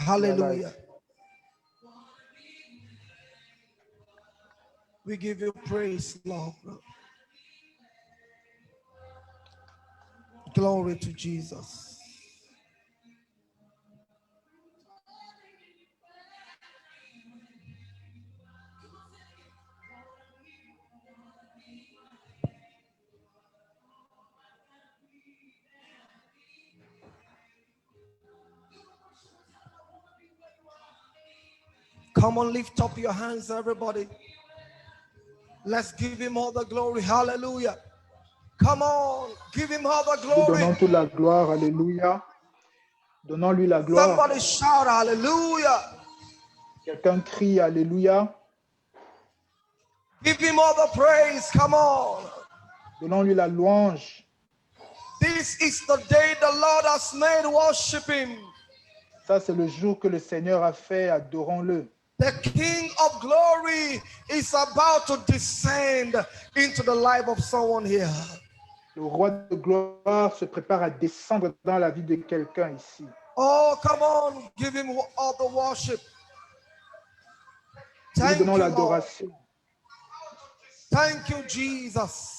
Hallelujah. We give you praise, Lord. Glory to Jesus. Come on, lift up your hands, everybody. Let's give him all the glory. Hallelujah. Come on, give him all the glory. Donnons toute la gloire. Alléluia. Donnons-lui la gloire. Somebody shout hallelujah. Quelqu'un crie Alléluia. Give him all the praise. Come on. Donnons-lui la louange. This is the day the Lord has made. Worship him. Ça, c'est le jour que le Seigneur a fait. Adorons-le. The King of Glory is about to descend into the life of someone here. Le roi de gloire se prépare à descendre dans la vie de quelqu'un ici. Oh, come on, give him all the worship. Nous Thank donnons you, Lord. l'adoration. Thank you, Jesus.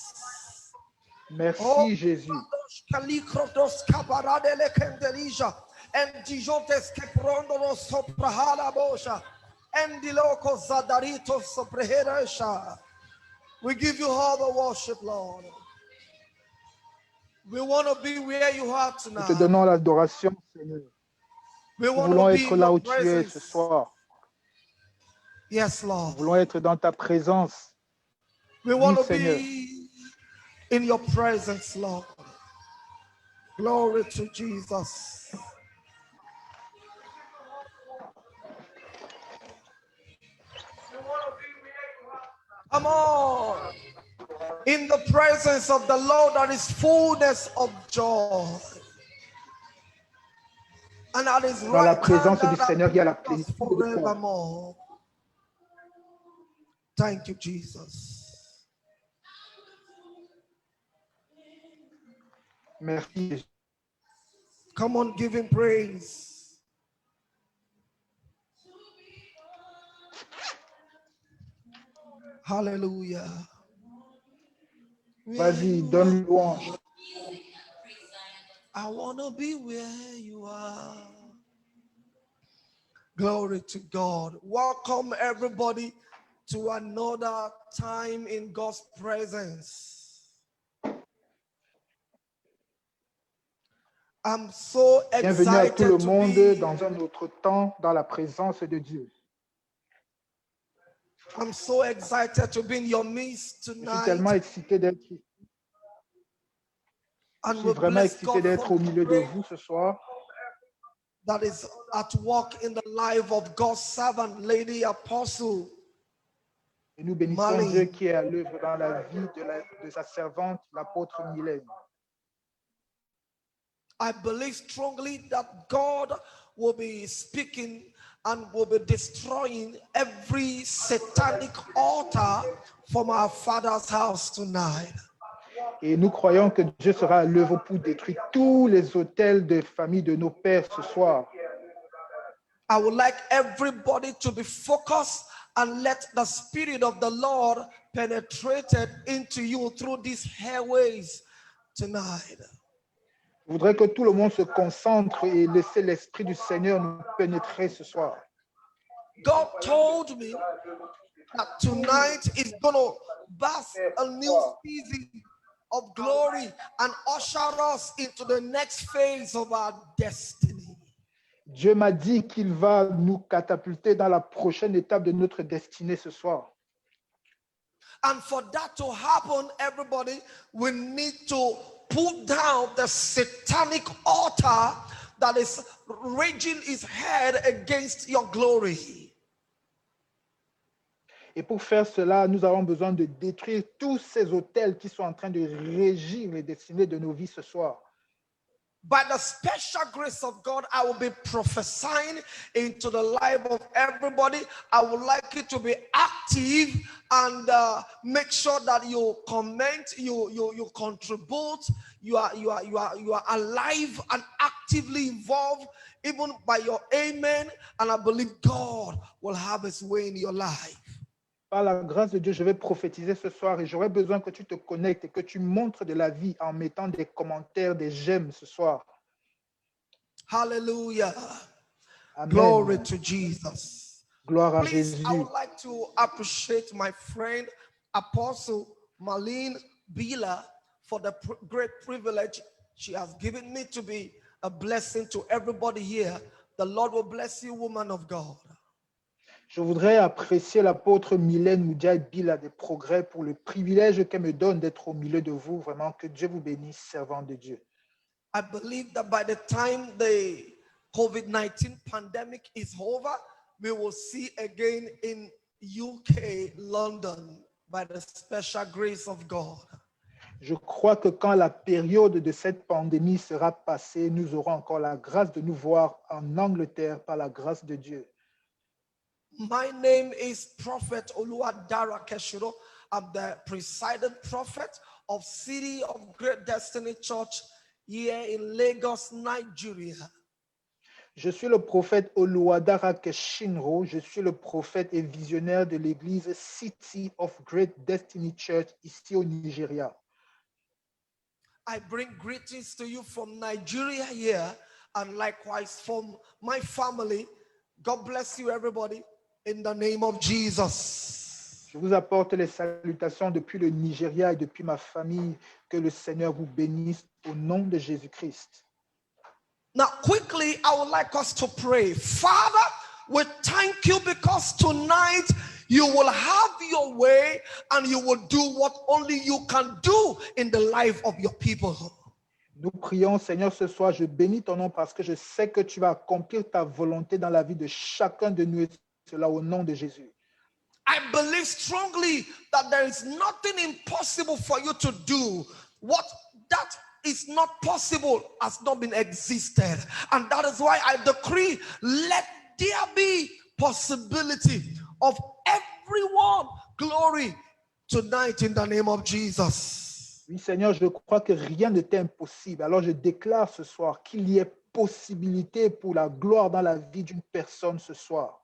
Merci, Oh, Jésus. and Dijotes Keprondo Soprahala Bosha and Diloko Zadarito Sopreheresha. We give you all the worship, Lord. We want to be where you are Nous tonight. te donnons l'adoration, Seigneur. We Nous want voulons to be être in là your où tu es ce presence. soir. Yes, Nous Lord. voulons être dans ta présence. We want Oui, to Seigneur. be in your presence, Lord. Glory to Jesus. Come on. In the presence of the Lord, there is fullness of joy. And at his Dans la right hand, présence du there Seigneur, il y a la are plénitude de joie. forevermore. Thank you, Jesus. Merci, Jésus. Come on, give him praise. Hallelujah. Vas-y, donne louange. I want to be where you are. Glory to God. Welcome, everybody, to another time in God's presence. I'm so Bienvenue à tout le excited to monde be. dans un autre temps, dans la présence de Dieu. I'm so excited to be in your midst Je suis tellement tonight. excité d'être ici. Je And suis we vraiment bless excité God d'être for au the milieu de grace vous ce soir. that is at work in the life of God's servant, Lady Apostle. Et nous bénissons Mali. Dieu qui est à l'œuvre dans la vie de sa servante, l'apôtre Mylène. I believe strongly that God will be speaking and will be destroying every satanic altar from our Father's house tonight. Et nous croyons que Dieu sera à l'œuvre pour détruire tous les autels de famille de nos pères ce soir. I would like everybody to be focused and let the Spirit of the Lord penetrate into you through these airways tonight. Je voudrais que tout le monde se concentre et laisser l'Esprit du Seigneur nous pénétrer ce soir. God told me that tonight is going to birth a new season of glory and usher us into the next phase of our destiny. Dieu m'a dit qu'il va nous catapulter dans la prochaine étape de notre destinée ce soir. And for that to happen, everybody, we need to put down the satanic altar that is raging its head against your glory. Et pour faire cela, nous avons besoin de détruire tous ces autels qui sont en train de régir les destinées de nos vies ce soir. By the special grace of God, I will be prophesying into the life of everybody. I would like you to be active and make sure that you comment, you contribute, you are alive and actively involved, even by your amen. And I believe God will have His way in your life. Par la grâce de Dieu, je vais prophétiser ce soir et j'aurai besoin que tu te connectes et que tu montres de la vie en mettant des commentaires, des j'aime ce soir. Hallelujah. Amen. Glory to Jesus. Gloire à Please, Jésus. I would like to appreciate my friend Apostle Marlene Bila for the great privilege she has given me to be a blessing to everybody here. The Lord will bless you, woman of God. Je voudrais apprécier l'apôtre Mylène Moudiaï Bila des progrès pour le privilège qu'elle me donne d'être au milieu de vous. Vraiment, que Dieu vous bénisse, servant de Dieu. I believe that by the time the COVID-19 pandemic is over, we will see again in UK, London, by the special grace of God. Je crois que quand la période de cette pandémie sera passée, nous aurons encore la grâce de nous voir en Angleterre par la grâce de Dieu. My name is Prophet Oluwadara Keshiro. I'm the presiding prophet of City of Great Destiny Church here in Lagos, Nigeria. Je suis le prophète Oluwadara Keshinro. Je suis le prophète et visionnaire de l'église City of Great Destiny Church ici au Nigeria. I bring greetings to you from Nigeria here and likewise from my family. God bless you, everybody, in the name of Jesus. Je vous apporte les salutations depuis le Nigeria et depuis ma famille. Que le Seigneur vous bénisse au nom de Jésus-Christ. Now, quickly, I would like us to pray. Father, we thank you because tonight you will have your way and you will do what only you can do in the life of your people. Nous prions, Seigneur, ce soir, je bénis ton nom parce que je sais que tu vas accomplir ta volonté dans la vie de chacun de nous, et cela au nom de Jésus. I believe strongly that there is nothing impossible for you to do. What that is not possible has not been existed. And that is why I decree, let there be possibility of everyone glory tonight in the name of Jesus. Oui, Seigneur, je crois que rien n'est impossible. Alors je déclare ce soir qu'il y ait possibilité pour la gloire dans la vie d'une personne ce soir.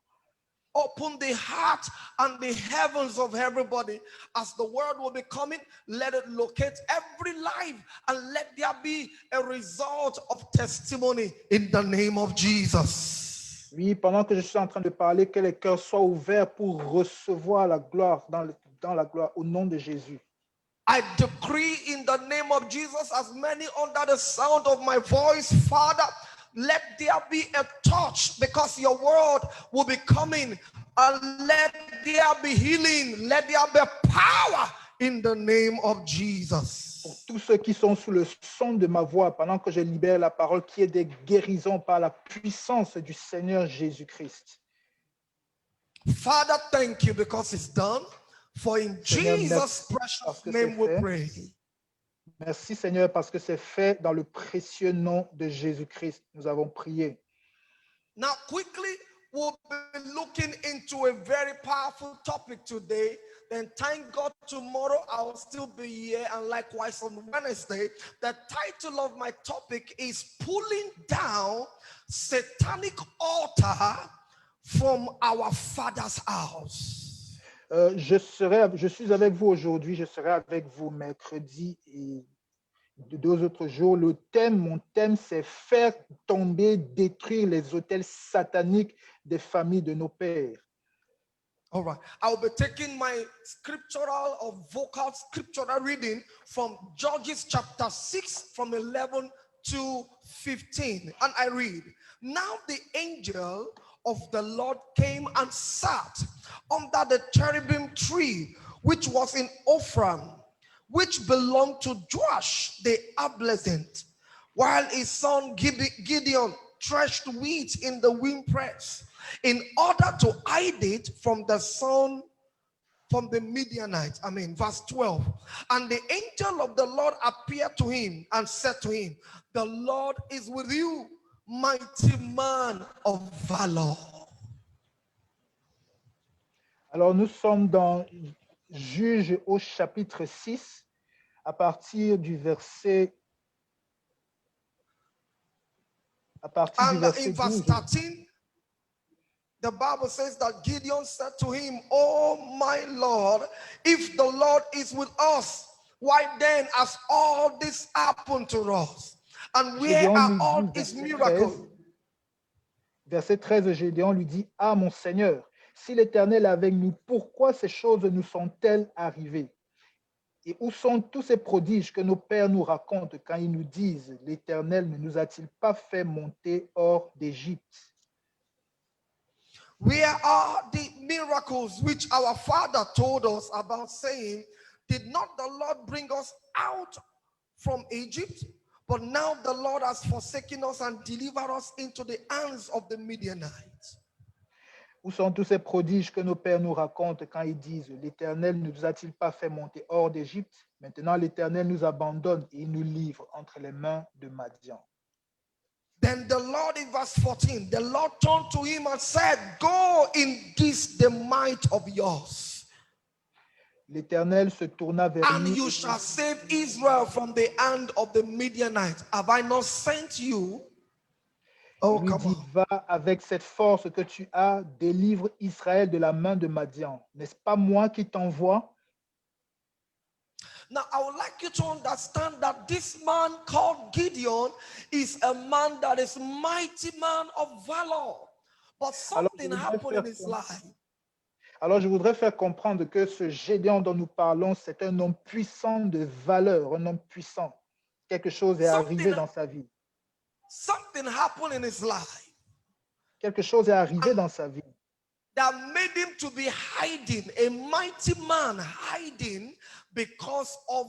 Open the heart and the heavens of everybody as the word will be coming. Let it locate every life and let there be a result of testimony in the name of Jesus. Oui, pendant que je suis en train de parler, que les cœurs soient ouverts pour recevoir la gloire dans la gloire au nom de Jésus. I decree in the name of Jesus, as many under the sound of my voice, Father, let there be a touch because your word will be coming, and let there be healing, let there be power in the name of Jesus. Pour tous ceux qui sont sous le son de ma voix, pendant que je libère la parole, qui est des guérisons par la puissance du Seigneur Jésus-Christ. Father, thank you because it's done. For in Seigneur, Jesus' merci precious parce que name c'est we fait. pray. Merci Seigneur parce que c'est fait dans le précieux nom de Jésus-Christ. Nous avons prié. Now, quickly, we'll be looking into a very powerful topic today. Then, thank God, tomorrow I'll still be here, and likewise on Wednesday. The title of my topic is Pulling Down Satanic Altar from Our Father's House. Je suis avec vous aujourd'hui, je serai avec vous mercredi et de 2 autres jours. Mon thème, c'est faire tomber, détruire les autels sataniques des familles de nos pères. All right. I'll be taking my scriptural or vocal scriptural reading from Judges chapter 6 from 11 to 15. And I read, now the angel of the Lord came and sat under the cherubim tree, which was in Ophrah, which belonged to Joash the Abiezrite, while his son Gideon threshed wheat in the winepress, in order to hide it from the son from the Midianites. Verse 12. And the angel of the Lord appeared to him and said to him, the Lord is with you, mighty man of valor. Alors nous sommes dans Juges au chapitre 6, à partir du verset And in verse 12. 13, the Bible says that Gideon said to him, oh my Lord, if the Lord is with us, why then has all this happened to us? And where Gédéon are lui all dit, his verset miracles? 13, verset 13, Gédéon lui dit, ah mon Seigneur, si l'Éternel est avec nous, pourquoi ces choses nous sont-elles arrivées? Et où sont tous ces prodiges que nos pères nous racontent quand ils nous disent, l'Éternel ne nous a-t-il pas fait monter hors d'Égypte? Where are the miracles which our father told us about, saying, did not the Lord bring us out from Egypt? But now the Lord has forsaken us and delivered us into the hands of the Midianites. Où sont tous ces prodiges que nos pères nous racontent quand ils disent, l'Éternel ne nous a-t-il pas fait monter hors d'Égypte? Maintenant l'Éternel nous abandonne et il nous livre entre les mains de Madian. Then the Lord, in verse 14, the Lord turned to him and said, go in this the might of yours, L'Éternel se tourna vers and lui you shall save Israel from the hand of the Midianites. Have I not sent you? Oh, et lui come dit, on. va avec cette force que tu as, délivre Israël de la main de Madian. N'est-ce pas moi qui t'envoie? Now, I would like you to understand that this man called Gideon is a man that is mighty man of valor. But something happened in his life. Alors, je voudrais faire comprendre que ce Gédéon dont nous parlons, c'est un homme puissant de valeur, un homme puissant. Quelque chose est arrivé dans sa vie. Something happened in his life Quelque chose est arrivé dans sa vie that made him to be hiding, a mighty man hiding because of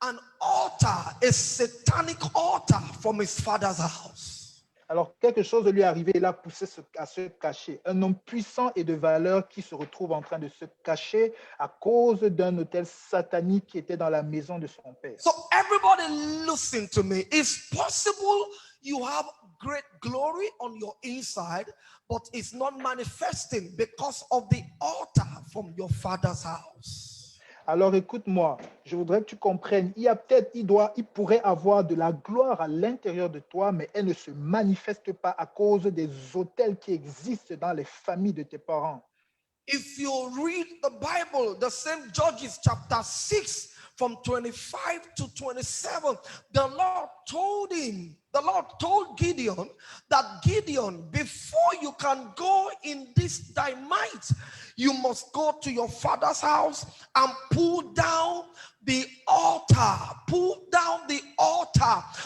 an altar, a satanic altar from his father's house. Alors, quelque chose lui est arrivé, il a poussé à se cacher. Un homme puissant et de valeur qui se retrouve en train de se cacher à cause d'un autel satanique qui était dans la maison de son père. So everybody listen to me. It's possible you have great glory on your inside, but it's not manifesting because of the altar from your father's house. Alors écoute-moi, je voudrais que tu comprennes, il pourrait avoir de la gloire à l'intérieur de toi, mais elle ne se manifeste pas à cause des autels qui existent dans les familles de tes parents. If you read the Bible, the same Judges chapter 6 from 25 to 27, the Lord told Gideon that Gideon, before you can go in this thy might, you must go to your father's house and pull down the altar,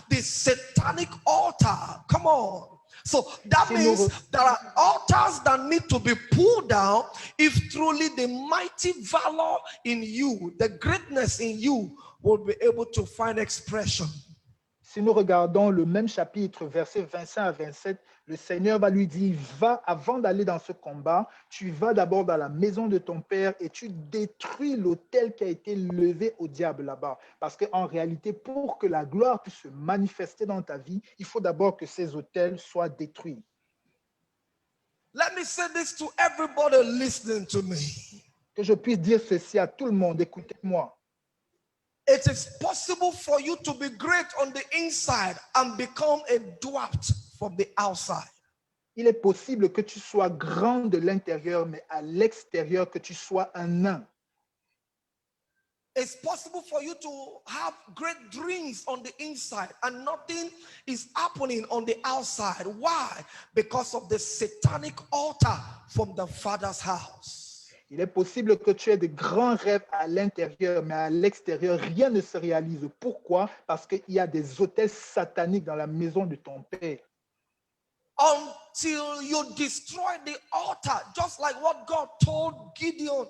the satanic altar. Come on. So that means there are altars that need to be pulled down if truly the mighty valor in you, the greatness in you, will be able to find expression. Si nous regardons le même chapitre, versets 25 à 27, le Seigneur va lui dire, va, avant d'aller dans ce combat, tu vas d'abord dans la maison de ton père et tu détruis l'autel qui a été levé au diable là-bas. Parce qu'en réalité, pour que la gloire puisse se manifester dans ta vie, il faut d'abord que ces autels soient détruits. Let me say this to everybody listening to me. Que je puisse dire ceci à tout le monde, écoutez-moi. It is possible for you to be great on the inside and become a dwarf from the outside. Il est possible que tu sois grand de l'intérieur, mais à l'extérieur, que tu sois un nain. It's possible for you to have great dreams on the inside and nothing is happening on the outside. Why? Because of the satanic altar from the father's house. Il est possible que tu aies de grands rêves à l'intérieur, mais à l'extérieur, rien ne se réalise. Pourquoi? Parce qu'il y a des autels sataniques dans la maison de ton père. Until you destroy the altar, just like what God told Gideon,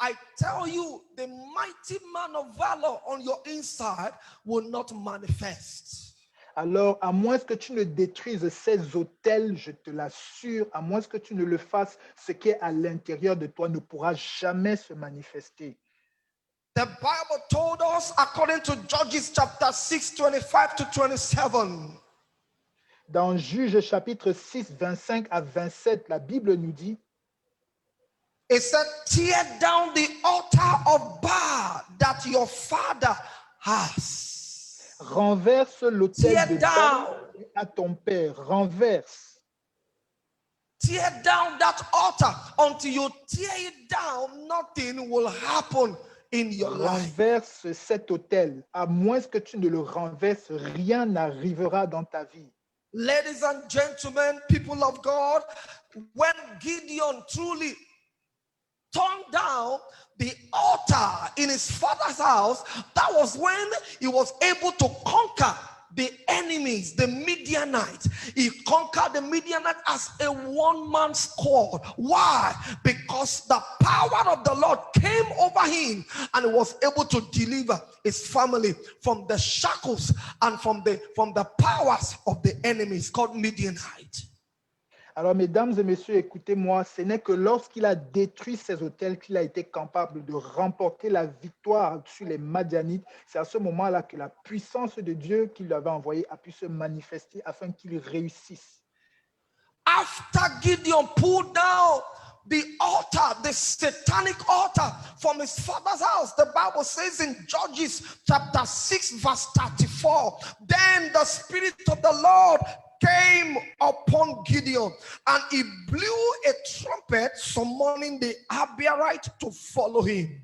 I tell you, the mighty man of valor on your inside will not manifest. Alors, à moins que tu ne détruises ces autels, je te l'assure, à moins que tu ne le fasses, ce qui est à l'intérieur de toi ne pourra jamais se manifester. The Bible told us, according to Judges chapter 6, 25 to 27, Dans Juges chapitre 6, 25 à 27, la Bible nous dit, it said, tear down the altar of Baal that your father has. renverse l'autel Tear de down, Baal à ton père, renverse. tear down that altar. Until you tear it down, nothing will happen in your life. Renverse cet autel. À moins que tu ne le renverses, rien n'arrivera dans ta vie. Ladies and gentlemen, people of God, when Gideon truly turned down the altar in his father's house, that was when he was able to conquer the enemies, the Midianites. He conquered the Midianites as a one-man squad. Why? Because the power of the Lord came over him and he was able to deliver his family from the shackles and from the powers of the enemies called Midianites. Alors, mesdames et messieurs, écoutez-moi, ce n'est que lorsqu'il a détruit ces autels qu'il a été capable de remporter la victoire sur les Madianites. C'est à ce moment-là que la puissance de Dieu qu'il lui avait envoyé a pu se manifester afin qu'il réussisse. After Gideon pulled down the altar, the satanic altar from his father's house, the Bible says in Judges chapter 6 verse 34, then the Spirit of the Lord came upon Gideon and he blew a trumpet summoning the Abiarite to follow him.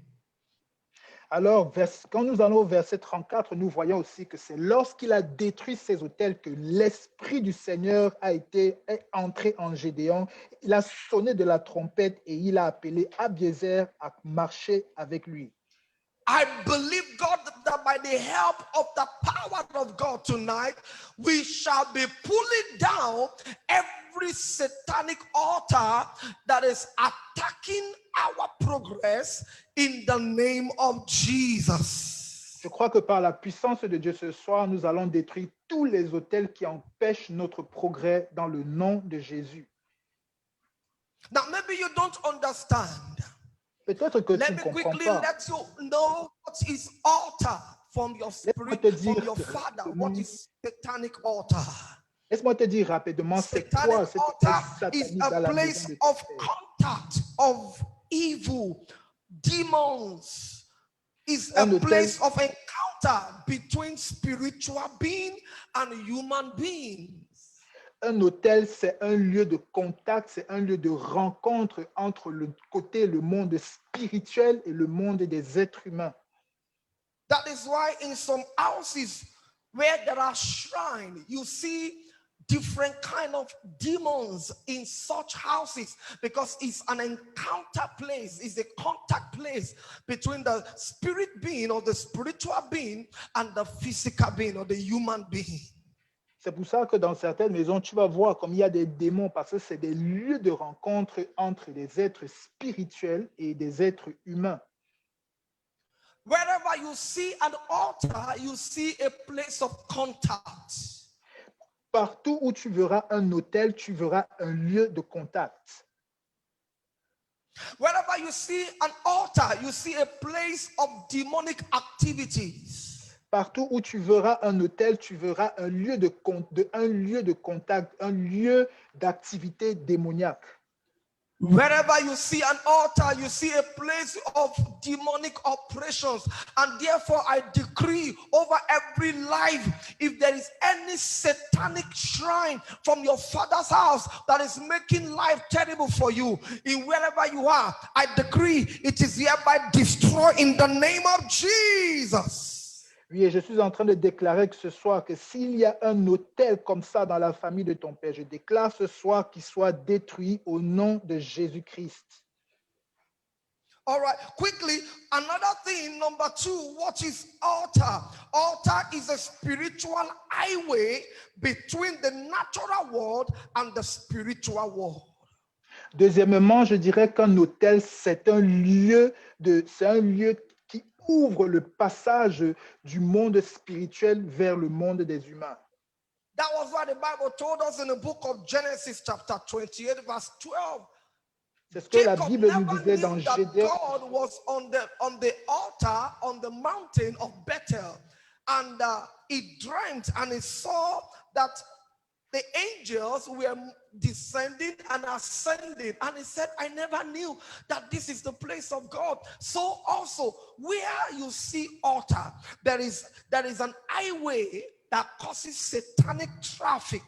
Alors, quand nous allons au verset 34, nous voyons aussi que c'est lorsqu'il a détruit ces autels que l'Esprit du Seigneur est entré en Gédéon. Il a sonné de la trompette et il a appelé Abiezer à marcher avec lui. I believe, God, that by the help of the power of God tonight, we shall be pulling down every satanic altar that is attacking our progress in the name of Jesus. Je crois que par la puissance de Dieu ce soir, nous allons détruire tous les autels qui empêchent notre progrès dans le nom de Jésus. Now, maybe you don't understand. Peut-être que tu Let ne me comprends quickly pas. let you know what is altar from your spirit, te dire from your father. What is satanic altar? Laisse-moi te dire rapidement, c'est Satanic quoi cet altar autel is satanique a dans la maison place de ton of père? contact of evil, demons. Is a Un hôtel, place of encounter between spiritual being and human beings. un hôtel, c'est un lieu de contact, c'est un lieu de rencontre entre le monde spirituel et le monde des êtres humains. That is why in some houses where there are shrines, you see different kind of demons in such houses because it's an encounter place, it's a contact place between the spirit being or the spiritual being and the physical being or the human being. C'est pour ça que dans certaines maisons, tu vas voir comme il y a des démons parce que c'est des lieux de rencontre entre des êtres spirituels et des êtres humains. Wherever you see an altar, you see a place of contact. Partout où tu verras un hôtel, tu verras un lieu de contact. Wherever you see an altar, you see a place of demonic activities. Partout où tu verras un hôtel, tu verras un lieu de contact, un lieu d'activité démoniaque. Wherever you see an altar, you see a place of demonic operations. And therefore, I decree over every life, if there is any satanic shrine from your father's house that is making life terrible for you, in wherever you are, I decree it is hereby destroyed in the name of Jesus. Oui, et je suis en train de déclarer que ce soir que s'il y a un hôtel comme ça dans la famille de ton père, je déclare ce soir qu'il soit détruit au nom de Jésus-Christ. All right, quickly, another thing, number 2, what is altar? Altar is a spiritual highway between the natural world and the spiritual world. Deuxièmement, je dirais qu'un hôtel, c'est un lieu qui ouvre le passage du monde spirituel vers le monde des humains. That was why the Bible told us in the book of Genesis chapter 28 verse 12. C'est ce que la Jacob Bible nous never disait knew dans that Gédéon. God was on the altar on the mountain of Bethel, and he dreamt and he saw that the angels were descending and ascending, and he said, I never knew that this is the place of God. So also where you see altar, there is an highway that causes satanic traffic,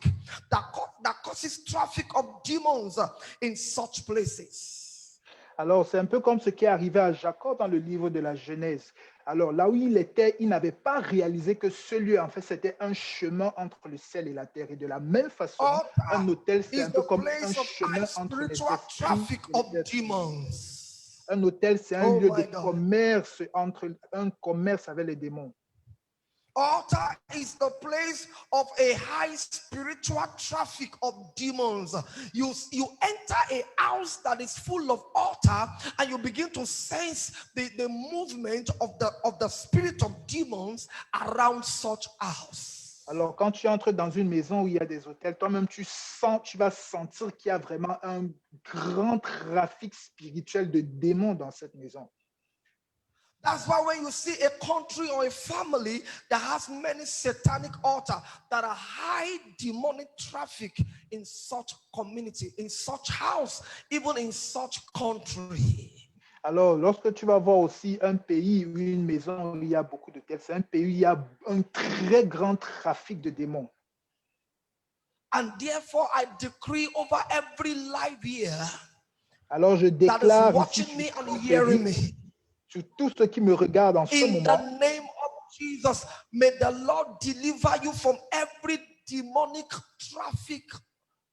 that causes traffic of demons in such places. Alors, c'est un peu comme ce qui est arrivé à Jacob dans le livre de la Genèse. Alors, là où il était, il n'avait pas réalisé que ce lieu, en fait, c'était un chemin entre le ciel et la terre. Et de la même façon, un Altar hôtel, c'est is un peu the comme un place of high chemin entre les spiritual esprits traffic et of les êtres humains. demons. Un hôtel, c'est un Oh lieu de my God. commerce, un commerce avec les démons. Altar is the place of a high spiritual traffic of demons. You enter a house that is full of altar, and you begin to sense the movement of the spirit of demons around such house. Alors, quand tu entres dans une maison où il y a des hôtels, toi-même, tu vas sentir qu'il y a vraiment un grand trafic spirituel de démons dans cette maison. That's why when you see a country or a family that has many satanic altars, that are high demonic traffic in such community, in such house, even in such country. Alors, lorsque tu vas voir aussi un pays ou une maison où il y a beaucoup de tels, c'est un pays où il y a un très grand trafic de démons. And therefore, I decree over every life here Alors, je that is déclare watching ici me sur and toutes les hearing vies, me. sur tous ceux qui me regardent en ce In moment, the name of Jesus, may the Lord deliver you from every demonic traffic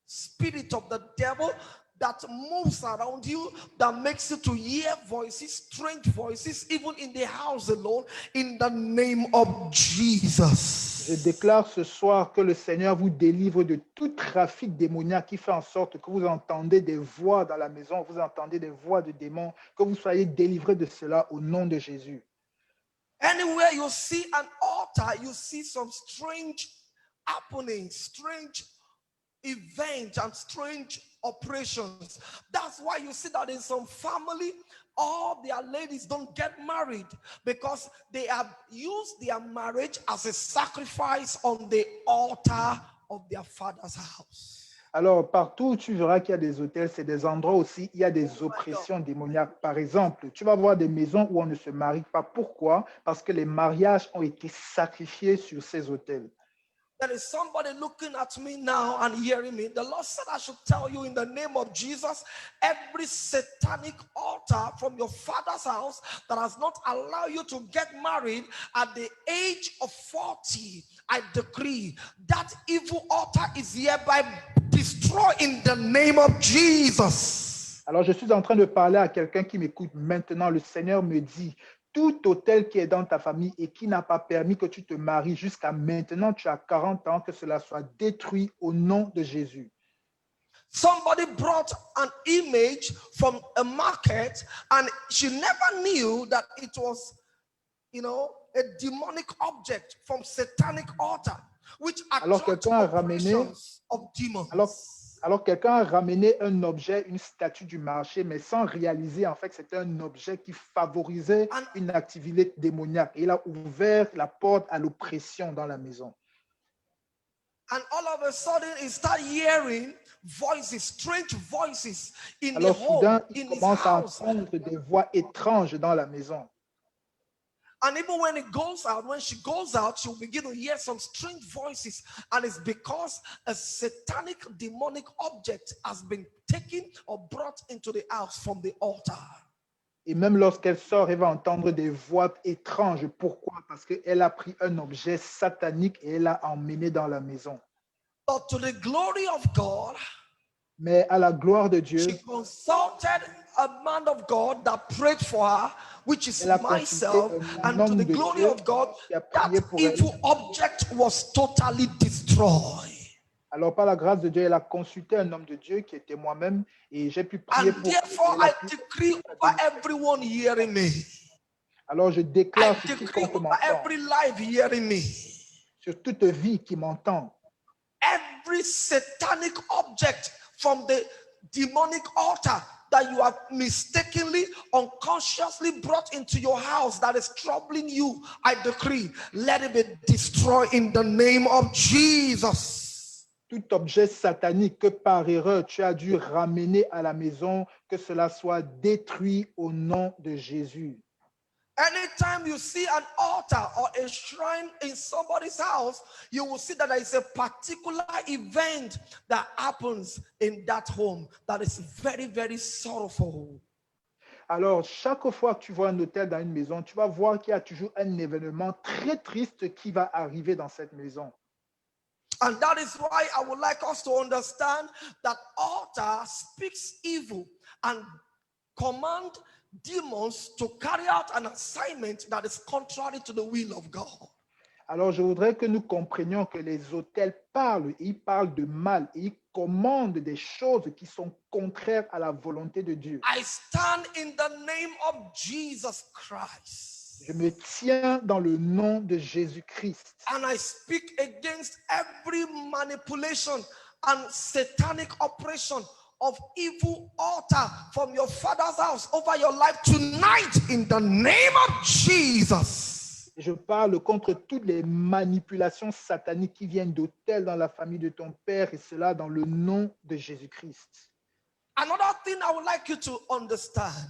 spirit of the devil that moves around you, that makes you to hear voices, strange voices, even in the house alone, in the name of Jesus. je déclare ce soir que le Seigneur vous délivre de tout trafic démoniaque qui fait en sorte que vous entendez des voix dans la maison, vous entendez des voix de démons, que vous soyez délivrés de cela au nom de Jésus. Anywhere you see an altar, you see some strange happenings, strange events, and strange operations. That's why you see that in some family, all their ladies don't get married, because they have used their marriage as a sacrifice on the altar of their father's house. Alors, partout où tu verras qu'il y a des hôtels, c'est des endroits aussi, il y a des oppressions démoniaques. Par exemple, tu vas voir des maisons où on ne se marie pas. Pourquoi? Parce que les mariages ont été sacrifiés sur ces hôtels. There is somebody looking at me now and hearing me. The Lord said I should tell you in the name of Jesus, every satanic altar from your father's house that has not allowed you to get married at the age of 40, I decree that evil altar is hereby destroyed in the name of Jesus. Alors, je suis en train de parler à quelqu'un qui m'écoute maintenant. Le Seigneur me dit, tout hôtel qui est dans ta famille et qui n'a pas permis que tu te maries jusqu'à maintenant, tu as 40 ans, que cela soit détruit au nom de Jésus. Somebody brought an image from a market, and she never knew that it was, a demonic object from satanic altar, which attracts operations of demons. Alors, quelqu'un a ramené un objet, une statue du marché, mais sans réaliser en fait que c'était un objet qui favorisait une activité démoniaque. Et il a ouvert la porte à l'oppression dans la maison. And all of a sudden, he started hearing voices, strange voices in the Alors, home, soudain, il in his commence à house. entendre des voix étranges dans la maison. And even when she goes out, she'll begin to hear some strange voices. And it's because a satanic demonic object has been taken or brought into the house from the altar. Et même lorsqu'elle sort, elle va entendre des voix étranges. Pourquoi? Parce qu'elle a pris un objet satanique et elle l'a emmené dans la maison. But to the glory of God, mais à la gloire de Dieu, she consulted a man of God that prayed for her, which is elle a myself, consulté and un to homme the de glory Dieu of God, qui a that prié pour elle. evil object was totally destroyed. Alors, par la grâce de Dieu, elle a consulté un homme de Dieu qui était moi-même et j'ai pu prier And pour therefore, elle. I decree over everyone hearing me. Alors, je I déclare sur decree quiconque over m'entend, every life hearing me, sur toute vie qui m'entend, every satanic object from the demonic altar that you have mistakenly, unconsciously brought into your house that is troubling you, I decree, let it be destroyed in the name of Jesus. Tout objet satanique que par erreur tu as dû ramener à la maison, que cela soit détruit au nom de Jésus. Anytime you see an altar or a shrine in somebody's house, you will see that there is a particular event that happens in that home that is very, very sorrowful. Alors, chaque fois que tu vois un autel dans une maison, tu vas voir qu'il y a toujours un événement très triste qui va arriver dans cette maison. And that is why I would like us to understand that altar speaks evil and command demons to carry out an assignment that is contrary to the will of God. Alors, je voudrais que nous comprenions que les autels parlent, et ils parlent de mal, et ils commandent des choses qui sont contraires à la volonté de Dieu. I stand in the name of Jesus Christ. Je me tiens dans le nom de Jésus-Christ. And I speak against every manipulation and satanic operation of evil altar from your father's house over your life tonight in the name of Jesus. Je parle contre toutes les manipulations sataniques qui viennent d'autels dans la famille de ton père, et cela dans le nom de Jésus-Christ. Another thing I would like you to understand.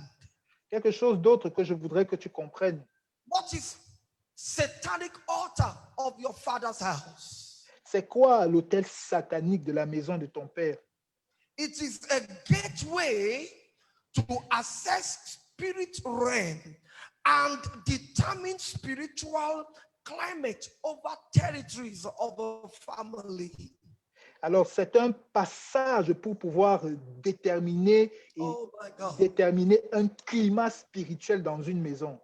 Quelque chose d'autre que je voudrais que tu comprennes. What is satanic altar of your father's house? C'est quoi l'autel satanique de la maison de ton père? It is a gateway to access spirit realm and determine spiritual climate over territories of a family. Alors, c'est un passage pour pouvoir déterminer et Oh my God. déterminer un climat spirituel dans une maison.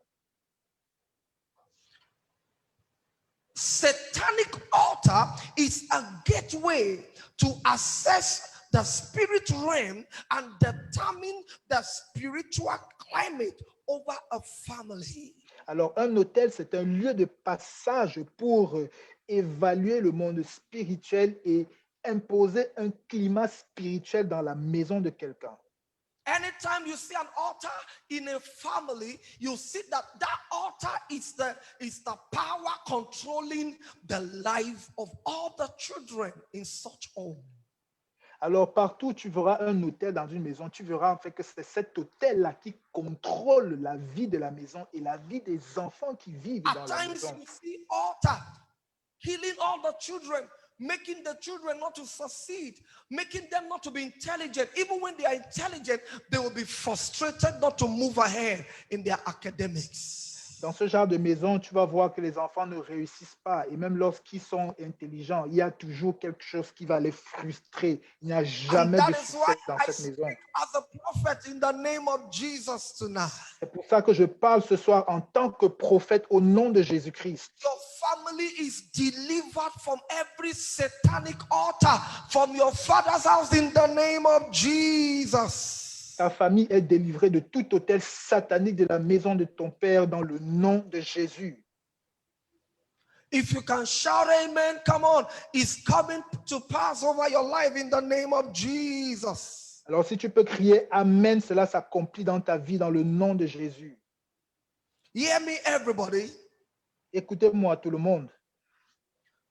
Satanic altar is a gateway to access the spirit realm and determine the spiritual climate over a family. Alors, un autel, c'est un lieu de passage pour évaluer le monde spirituel et imposer un climat spirituel dans la maison de quelqu'un. Anytime you see an altar in a family, you see that that altar is the power controlling the life of all the children in such home. Alors, partout où tu verras un autel dans une maison, tu verras en fait que c'est cet autel-là qui contrôle la vie de la maison et la vie des enfants qui vivent dans At la times maison. you see altar healing all the children, making the children not to succeed, making them not to be intelligent. Even when they are intelligent, they will be frustrated not to move ahead in their academics. Dans ce genre de maison, tu vas voir que les enfants ne réussissent pas. Et même lorsqu'ils sont intelligents, il y a toujours quelque chose qui va les frustrer. Il n'y a And jamais that de is why succès dans I cette maison. speak as a prophet in the name of Jesus tonight. C'est pour ça que je parle ce soir en tant que prophète au nom de Jésus-Christ. Your family is delivered from every satanic altar from your father's house in the name of Jesus. Ta famille est délivrée de tout autel satanique de la maison de ton père dans le nom de Jésus. If you can shout amen, come on. It's coming to pass over your life in the name of Jesus. Alors si tu peux crier Amen, cela s'accomplit dans ta vie dans le nom de Jésus. Hear me, everybody. Écoutez-moi tout le monde.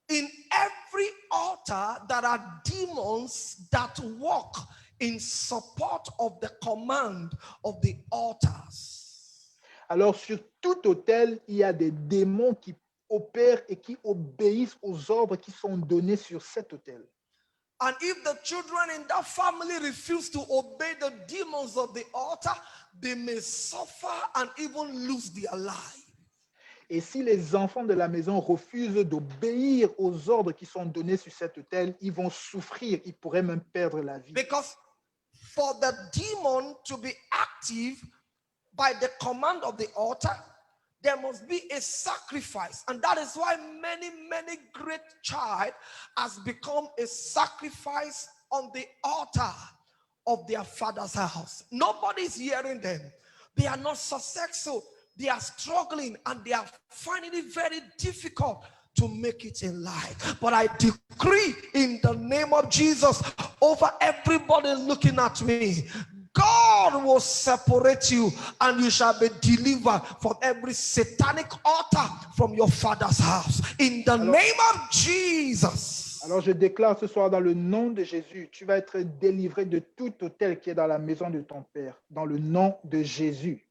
In every altar, there are demons that walk in support of the command of the altars. Alors sur tout autel, il y a des démons qui opèrent et qui obéissent aux ordres qui sont donnés sur cet autel. And if the children in that family refuse to obey the demons of the altar, they may suffer and even lose their life. Et si les enfants de la maison refusent d'obéir aux ordres qui sont donnés sur cet autel, ils vont souffrir, ils pourraient même perdre la vie. Because for the demon to be active by the command of the altar, there must be a sacrifice. And that is why many great child has become a sacrifice on the altar of their father's house. Nobody is hearing them. They are not successful. They are struggling and they are finding it very difficult to make it in life. But I decree in the name of Jesus over everybody looking at me, God will separate you and you shall be delivered from every satanic altar from your father's house. In the name of Jesus. Alors je déclare ce soir dans le nom de Jésus, tu vas être délivré de tout autel qui est dans la maison de ton père, dans le nom de Jésus.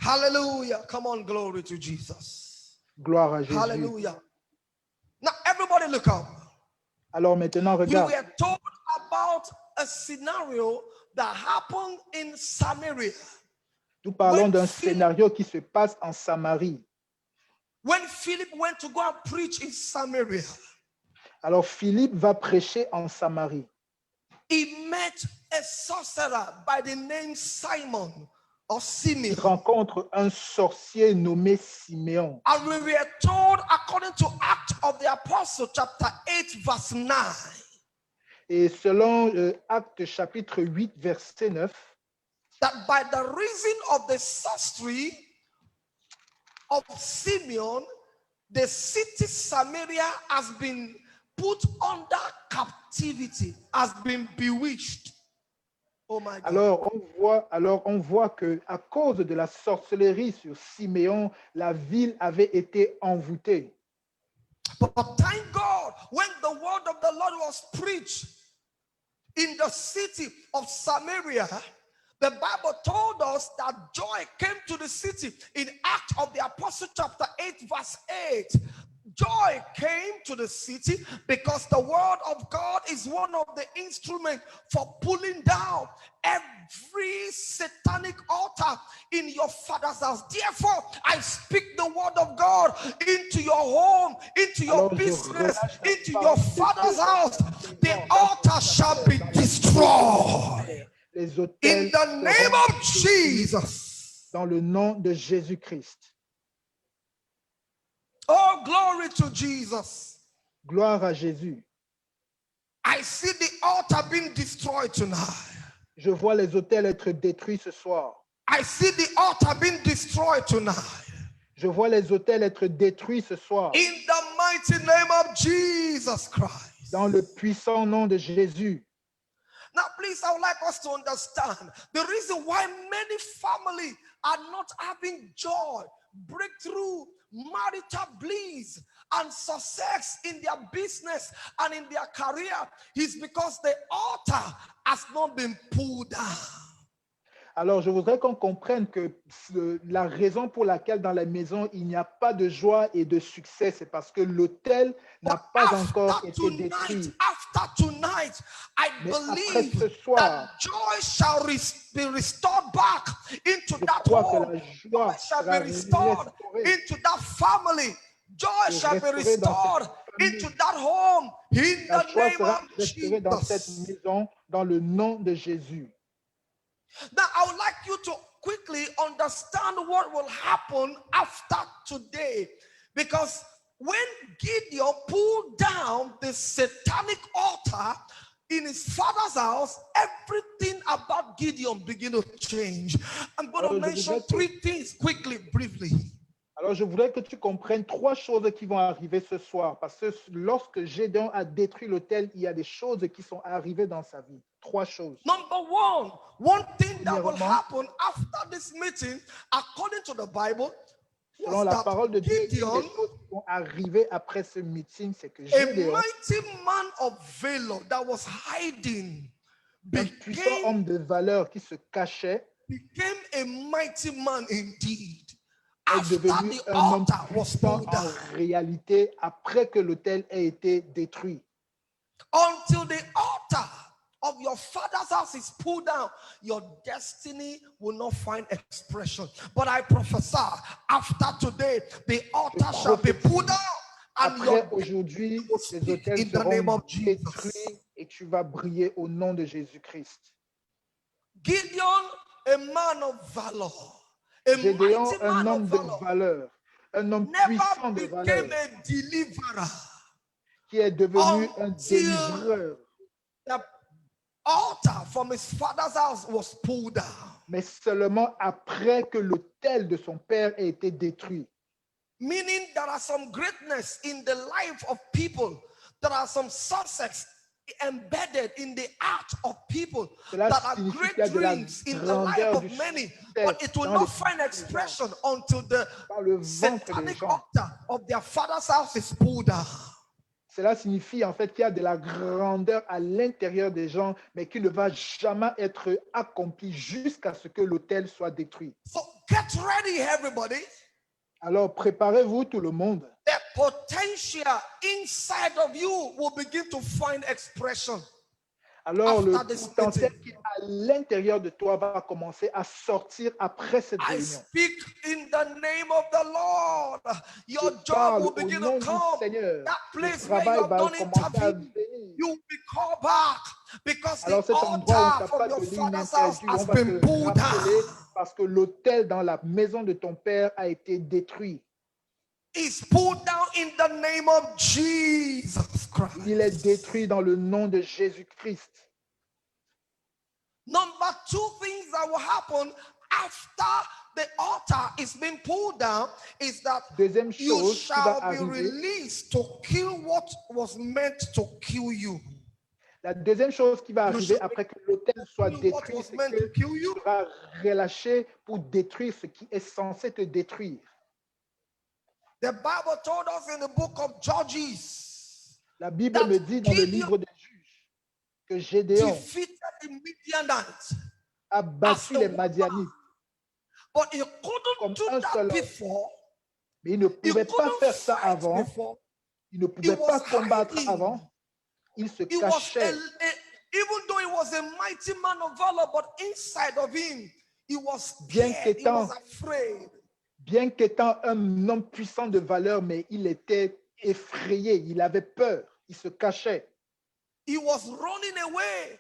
Hallelujah. Come on, glory to Jesus. Gloire à Jésus. Hallelujah. Now everybody look up. Alors maintenant, We regarde, were told about a scenario that happened in Samaria. nous parlons When d'un Philip- scénario qui se passe en Samarie. When Philip went to go and preach in Samaria, Alors Philippe va prêcher en Samarie. he met a sorcerer by the name Simon or Il Simeon. rencontre un sorcier nommé Siméon. And we were told, according to Acts of the Apostle, chapter 8, verse 9, Et selon Actes chapitre 8, verset 9, that by the reason of the sorcery of Simeon, the city Samaria has been put under captivity, has been bewitched. Oh my God. alors on voit que à cause de la sorcellerie sur Siméon, la ville avait été envoûtée. But thank God, when the word of the Lord was preached in the city of Samaria, the Bible told us that joy came to the city in Acts of the Apostle chapter 8 verse 8. Joy came to the city because the word of God is one of the instruments for pulling down every satanic altar in your father's house. Therefore, I speak the word of God into your home, into your Alors, je business, relâche la into your parole de father's Dieu. house. The altar shall be destroyed. Les In autels the name seront of Jesus. dans le nom de Jésus-Christ. Oh, glory to Jesus. Gloire à Jésus. I see the altar being destroyed tonight. Je vois les autels être détruits ce soir. I see the altar being destroyed tonight. Je vois les autels être détruits ce soir. In the mighty name of Jesus Christ. Dans le puissant nom de Jésus. Now, please, I would like us to understand the reason why many families are not having joy, breakthrough, marital bliss, and success in their business and in their career is because the altar has not been pulled down. Alors, je voudrais qu'on comprenne que la raison pour laquelle dans la maison, il n'y a pas de joie et de succès, c'est parce que l'autel n'a pas encore été détruit. After tonight, I Mais après believe ce soir, that joy shall be restored back into je that crois que home. la Joy joie shall sera be restored restaurée. into that family. Joy Et shall be restaurée dans restored cette famille. into that home. In La the joie name sera of restaurée dans cette Jesus. maison, dans le nom de Jésus. Now, I would like you to quickly understand what will happen after today. Because when Gideon pulled down the satanic altar in his father's house, everything about Gideon began to change. I'm going to mention three things quickly, briefly. Alors, je voudrais que tu comprennes trois choses qui vont arriver ce soir. Parce que lorsque Gédéon a détruit l'autel, il y a des choses qui sont arrivées dans sa vie. Trois choses. Number one thing that will Premièrement, happen after this meeting, according to the Bible, selon was la that parole de Dieu, Gideon, les choses qui vont arriver après ce meeting, c'est que a Gédéon, mighty man of valor that was hiding, un puissant homme de valeur qui se cachait, became a mighty man indeed. est After devenu the un homme altar was puissant pulled en down, réalité après que l'autel ait été détruit. until the altar of your father's house is pulled down, your destiny will not find expression. But I prophesy, after today, the altar shall be pulled down, and Après your aujourd'hui, will les speak autels in the name seront of Jesus. détruits et tu vas briller au nom de Jésus-Christ. Gideon, a man of valor, a Gédéon, mighty un man homme of de valor, valeur, un homme puissant never de valeur, became a deliverer qui est devenu un until délivreur. the altar from his father's house was pulled down. Mais seulement après que l'autel de son père ait été détruit. Meaning there are some greatness in the life of people. There are some success embedded in the heart of people. Cela That are signifie great qu'il y a de la dreams in the life grandeur of du many, succès but it will dans not les find vies des gens, expression until the dans le ventre des satanic gens. altar of their father's house is pulled down. Cela signifie en fait qu'il y a de la grandeur à l'intérieur des gens, mais qui ne va jamais être accompli jusqu'à ce que l'autel soit détruit. So get ready, everybody. Alors préparez-vous tout le monde. The potential inside of you will begin to find expression. Alors le After this potentiel meeting. qui est à l'intérieur de toi va commencer à sortir après cette I réunion. speak in the name of the Lord. Your Je job parle will au begin nom to du come. Seigneur. That Le place where you travail have va done commencer à interview, venir. you will be called back because the Alors cet endroit où tu altar n'as from pas your donné une father's house interview, on has va been te pulled rappeler down. parce que l'autel dans la maison de ton père a été détruit. It's pulled down in the name of Jesus Christ. Il est détruit dans le nom de Jésus-Christ. Number two things that will happen after the altar is being pulled down is that Deuxième you chose qui va shall be arriver, released to kill what was meant to kill you. la deuxième chose qui va You arriver shall après que l'autel soit kill what détruit, was c'est meant que to kill tu you. seras relâché pour détruire ce qui est censé te détruire. The Bible told us in the book of Judges La Bible that me dit dans le Gideon livre des Juges que Gédéon defeated the Midianites a as battu a les woman, Madianites but he comme couldn't do un that seul homme. before. Mais il ne He pouvait pas couldn't faire ça fight avant. before. Il ne He pouvait pas was combattre hiding. avant. Il se He was cachait. even though he was a mighty man of valor, but inside of him, he was Bien scared. He was qu'étant afraid. bien qu'étant un homme puissant de valeur, mais il était effrayé, il avait peur, il se cachait, He was running away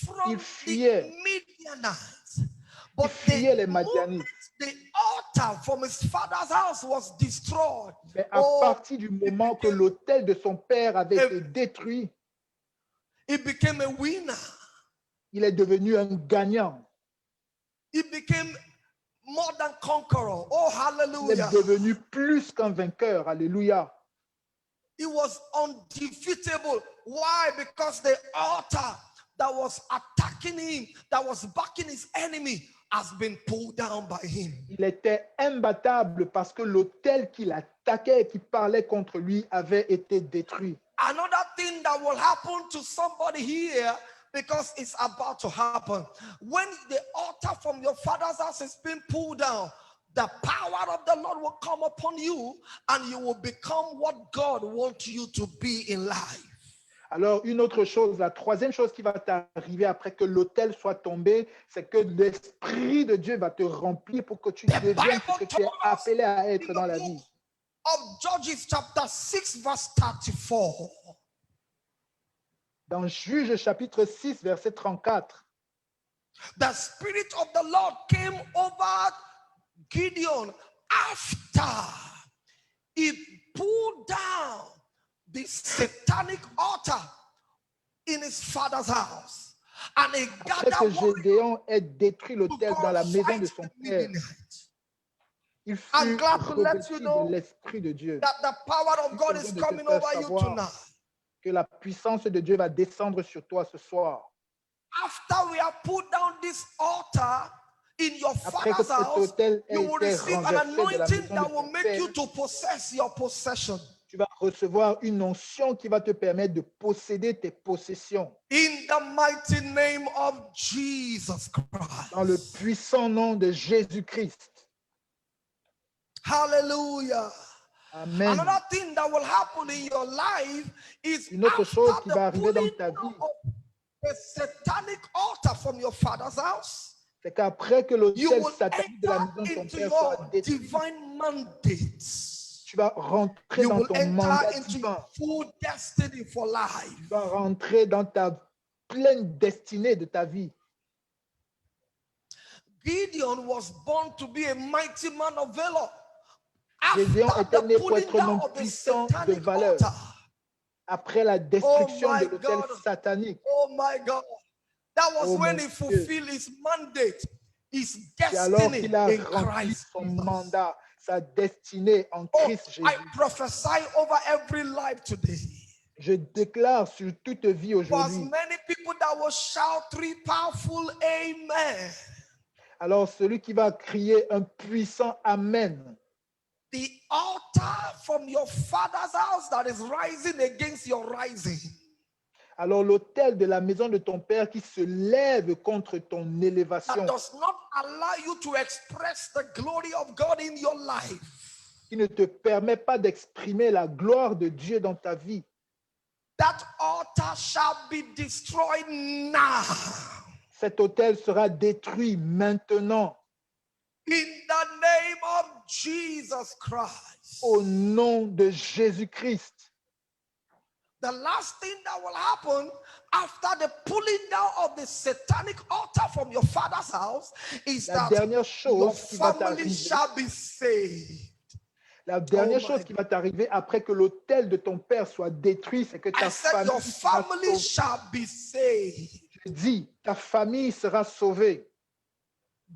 from il the fuyait, Midianites. il But fuyait les the moment Madianites. the altar from his father's house was destroyed, Mais à partir du moment que l'autel de son père avait Eh, été détruit, he became a winner. il est devenu un gagnant. He became more than conqueror. Oh, Il hallelujah. est devenu plus qu'un vainqueur. Alléluia. He was undefeatable. Why? Because the altar that was attacking him, that was backing his enemy, has been pulled down by him. Il était imbattable parce que l'autel qu'il attaquait et qui parlait contre lui avait été détruit. Another thing that will happen to somebody here, because it's about to happen, when the altar from your father's house is being pulled down, the power of the Lord will come upon you and you will become what God wants you to be in life. Alors, une autre chose, la troisième chose qui va t'arriver après que l'autel soit tombé, c'est que l'Esprit de Dieu va te remplir pour que tu deviennes ce que tu es appelé à être dans la vie. Of Judges chapter 6 verse 34. Dans Juge chapitre 6, verset 34, The Spirit of the Lord came over Gideon after he pulled down the satanic altar in his father's house. And he après que gathered warriors Gédéon ait détruit to l'autel go dans la and maison fight de son the père, Midianites. il I'm fut glad to let you revêtu know de l'Esprit de Dieu. that the power of God Je is viens de te coming faire over you savoir tonight. que la puissance de Dieu va descendre sur toi ce soir. After we have put down this altar in your Après que father's cet house, autel ait you will été receive an renversé de la anointing maison de that will ton make you père, to possess your possession. tu vas recevoir une onction qui va te permettre de posséder tes possessions. In the mighty name of Jesus Christ. Dans le puissant nom de Jésus-Christ. Hallelujah. Amen. Another thing that will happen in your life is Une autre after chose qui the va arriver dans pulling ta down vie, of the satanic altar from your father's house, c'est qu'après que you l'autel will satanique de la enter maison de ton into père your soit détruit, divine mandates. tu vas rentrer You dans will ton enter mandat into divin. your full destiny for life. Tu vas rentrer dans ta pleine destinée de ta vie. Gideon was born to be a mighty man of valor. Gédéon After était the né pour pulling être un down homme of the puissant de satanic valeur. altar, Après la destruction my de l'autel God. satanique, oh my God, that was Oh, when mon he Dieu. fulfilled his mandate, his c'est alors destiny qu'il a in rempli Christ son Jesus. mandat. sa destinée en Oh, Christ I Jésus. prophesy over every life today. Je déclare sur toute vie For as aujourd'hui. many people that will shout 3 powerful amen. Alors celui qui va crier un puissant Amen, The altar from your father's house that is rising against your rising. alors l'autel de la maison de ton Père qui se lève contre ton That élévation, does not allow you to express the glory of God in your life. qui ne te permet pas d'exprimer la gloire de Dieu dans ta vie, That altar shall be destroyed now. cet autel sera détruit maintenant In the name of Jesus Christ. au nom de Jésus-Christ. The last thing that will happen after the pulling down of the satanic altar from your father's house is La that dernière your chose qui va family t'arriver, shall be saved. la dernière Oh chose my qui va t'arriver après que l'autel de ton Père soit détruit, c'est que I ta said your famille sera family sauvée. shall be saved. Je dis, ta famille sera sauvée.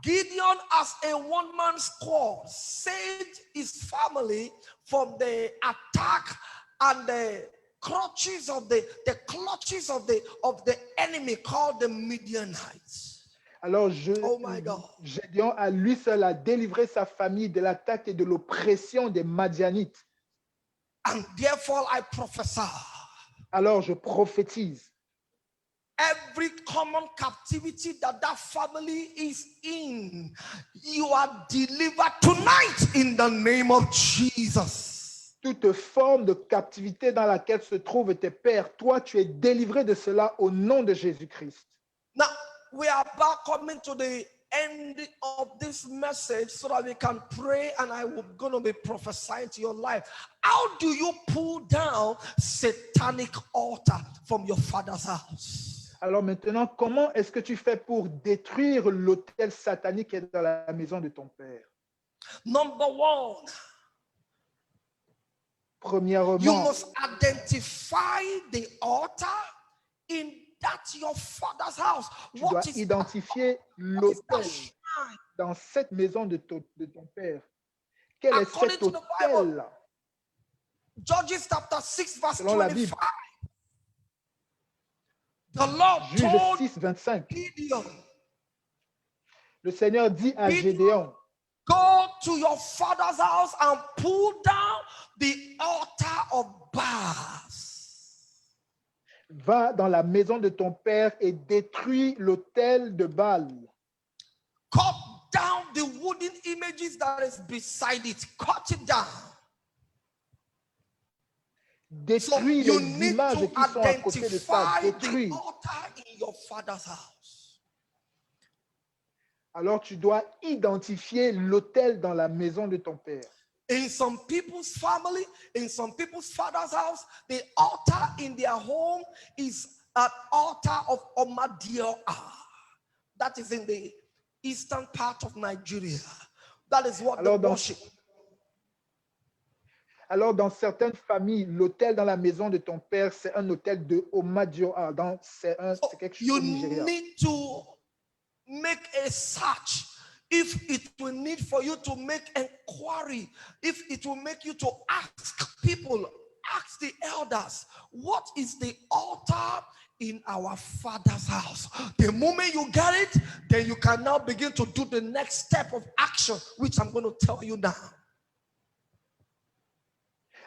Gideon, as a one-man squad, saved his family from the attack and the clutches of the enemy called the Midianites. Alors, Oh my God. Gédéon à lui seul a délivré sa famille de l'attaque et de l'oppression des Madianites. And therefore I prophesy, Alors, je prophétise, every common captivity that family is in, you are delivered tonight in the name of Jesus. toute forme de captivité dans laquelle se trouvent tes pères, toi, tu es délivré de cela au nom de Jésus-Christ. Now, we are about coming to the end of this message so that we can pray, and I will going to be prophesying to your life. How do you pull down satanic altar from your father's house? Alors maintenant, comment est-ce que tu fais pour détruire l'autel satanique qui est dans la maison de ton père? Number one, you Premièrement, must identify the altar in that your father's house. tu dois What is that? identifier What is that l'autel shrine? dans cette maison de ton père. Quel est According cet to the Bible, autel? Judges chapter 6 verse Selon la 25. Bible, The Lord Juge told 6, 25. Gideon, Le Seigneur dit à Gideon, Gédéon, go to your father's house and pull down the altar of Baals. va dans la maison de ton père et détruis l'autel de Baal. Cut down the wooden images that is beside it. Cut it down. So Détruis you les need images to qui sont à côté de ça. identify the Détruis. altar in your father's house. Alors tu dois identifier l'autel dans la maison de ton père. In some people's family, in some people's father's house, the altar in their home is an altar of Omadioa. That is in the eastern part of Nigeria. That is what Alors they dans, worship. alors, dans certaines familles, l'autel dans la maison de ton père, c'est un autel de Omadioa. C'est quelque chose You au Nigeria. need to make a search. If it will need for you to make inquiry, if it will make you to ask people, ask the elders, what is the altar in our father's house? The moment you get it, then you can now begin to do the next step of action, which I'm going to tell you now.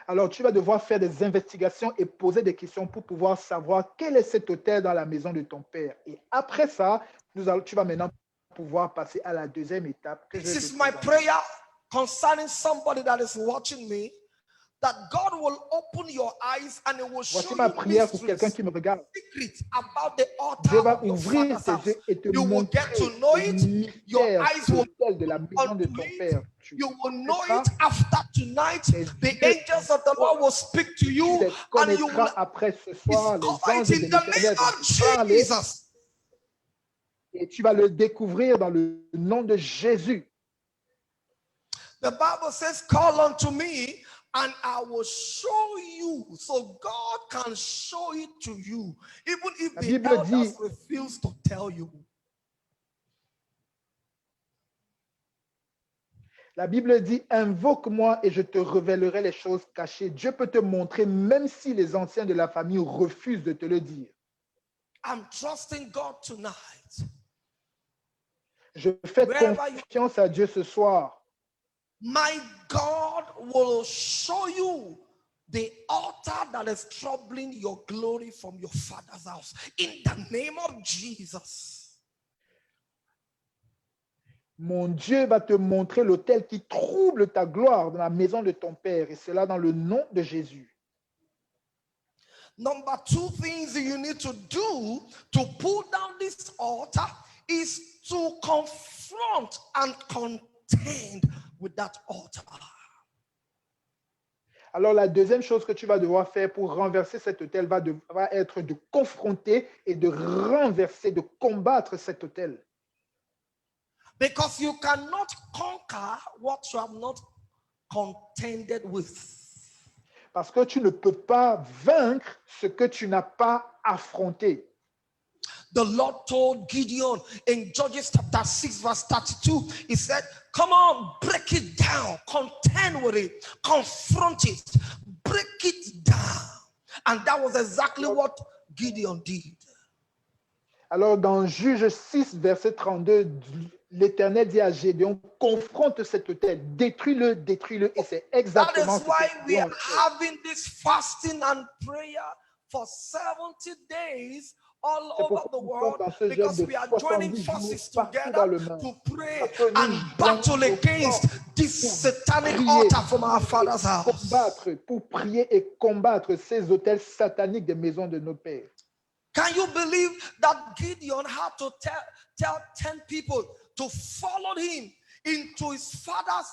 Alors, tu vas devoir faire des investigations et poser des questions pour pouvoir savoir quel est cet autel dans la maison de ton père. Et après ça, tu vas maintenant pouvoir passer à la deuxième étape. Que je This vais te is my présenter. prayer concerning somebody that is watching me, that God will open your eyes and it will show Voici ma you prière pour quelqu'un mysteries, qui me regarde. secrets about the Dieu altar va of your ouvrir father's tes house. yeux et te You will get montrer to know les it. Your mystères eyes will l'autel de la maison de unto ton it. père. You will know connaîtras, it after tonight. The angels of the Lord will speak to tu you les and you will connaîtras après ce soir. Les discover anges it de in the name l'Éternel vont of te parler Jesus. et tu vas le découvrir dans le nom de Jésus. The Bible says, call unto me and I will show you. So God can show it to you, even if La the Bible elders dit, refuse to tell you. La Bible dit, invoque-moi et je te révélerai les choses cachées. Dieu peut te montrer même si les anciens de la famille refusent de te le dire. I'm trusting God tonight. Je fais Wherever you, confiance à Dieu ce soir. my God will show you the altar that is troubling your glory from your father's house. In the name of Jesus. Mon Dieu va te montrer l'autel qui trouble ta gloire dans la maison de ton Père, et cela dans le nom de Jésus. Number two things you need to do to pull down this altar is to confront and contend with that altar. Alors la deuxième chose que tu vas devoir faire pour renverser cet autel va être de confronter et de renverser, de combattre cet autel. Because you cannot conquer what you have not contended with. Parce que tu ne peux pas vaincre ce que tu n'as pas affronté. The Lord told Gideon in Judges chapter 6 verse 32, he said, come on, break it down, contend with it, confront it, break it down. And that was exactly what Gideon did. Alors dans Juge 6, verset 32, l'Éternel dit à Gédéon, confronte cet autel, détruis-le, et c'est That exactement is ce que why we Gédéon are a fait. having this fasting and prayer for 70 days all C'est over pourquoi the nous sommes world, dans ce jeûne because de we are joining 70 jours forces partout dans together le monde. to pray Parce que nous and battle joignons nos against forces this pour satanic prier, altar from our father's house. pour prier et combattre ces autels sataniques des maisons de nos pères. Can you believe that Gideon had to tell 10 people to follow him into his father's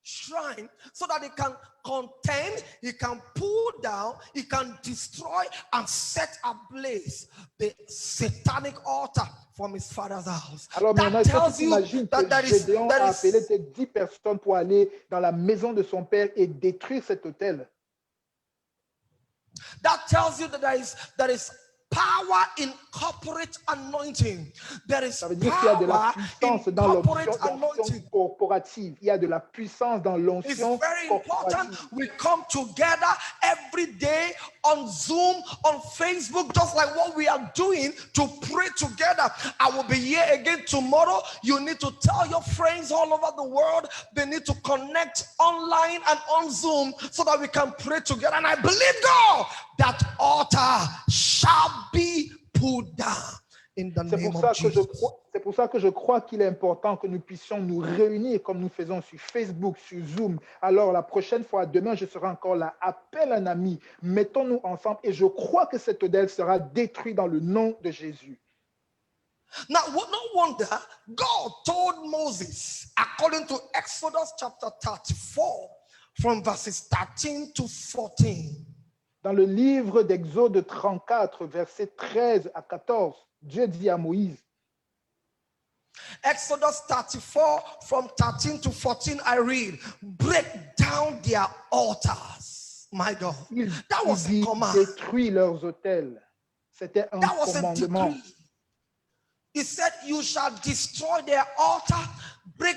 shrine so that he can contend, he can pull down, he can destroy and set ablaze the satanic altar from his father's house? Alors maintenant, That est-ce que tells tu you t'imagines that que Gédéon a appelé ces 10 personnes pour aller dans la maison de son père et détruire cet autel? that tells you that there is power in corporate anointing. There is Ça veut dire qu'il y a de la power puissance in dans corporate l'onction anointing. corporative. Il y a de la puissance dans It's l'onction very important corporative. we come together every day on Zoom, on Facebook, just like what we are doing to pray together. I will be here again tomorrow. You need to tell your friends all over the world. They need to connect online and on Zoom so that we can pray together. And I believe God that altar shall be pulled down in the C'est name pour of ça que Jesus. c'est pour ça que je crois qu'il est important que nous puissions nous réunir comme nous faisons sur Facebook, sur Zoom. Alors la prochaine fois, demain, je serai encore là. Appelle un ami, mettons-nous ensemble et je crois que cet autel sera détruit dans le nom de Jésus. Now, no wonder God told Moses, according to Exodus chapter 34, from verses 13 to 14. Dans le livre d'Exode 34, versets 13 à 14, Dieu dit à Moïse, Exodus 34, from 13 to 14, I read, break down their altars. My God, that was a command. détruis leurs autels. C'était un That was a commandement. decree. He said, you shall destroy their altar, break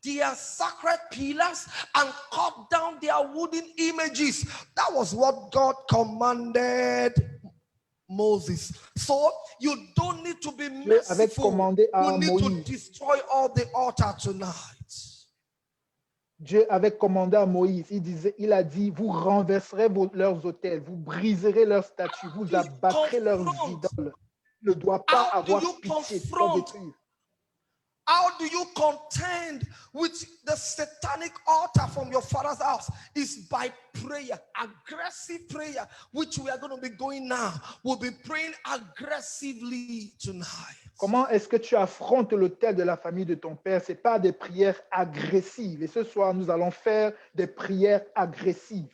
their sacred pillars, and cut down their wooden images. That was what God commanded Moses. So you don't need to be Dieu avait merciful. commandé à You need Moïse. to destroy all the altar tonight. Dieu avait commandé à Moïse, il a dit, vous renverserez leurs autels, vous briserez leurs statues, vous abattrez leurs idoles. Il ne doit pas avoir pitié, tu dois détruire. How do you contend with the satanic altar from your father's house? Is by prayer, aggressive prayer, which we are going to be going now. We'll be praying aggressively tonight. Comment est-ce que tu affrontes l'autel de la famille de ton père? Ce n'est pas des prières agressives. Et ce soir, nous allons faire des prières agressives.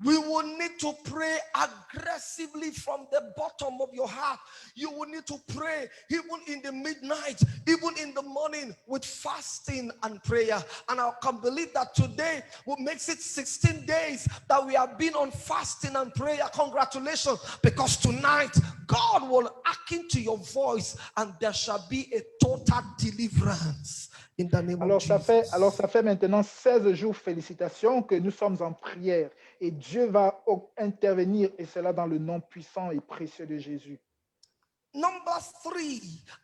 We will need to pray aggressively from the bottom of your heart. You will need to pray even in the midnight, even in the morning with fasting and prayer. And I can believe that today will makes it 16 days that we have been on fasting and prayer. Congratulations, because tonight God will hearken to your voice and there shall be a total deliverance in the name of Alors Jesus. ça fait maintenant 16 jours, félicitations, que nous sommes en prière. Et Dieu va intervenir, et cela dans le nom puissant et précieux de Jésus. Number 3,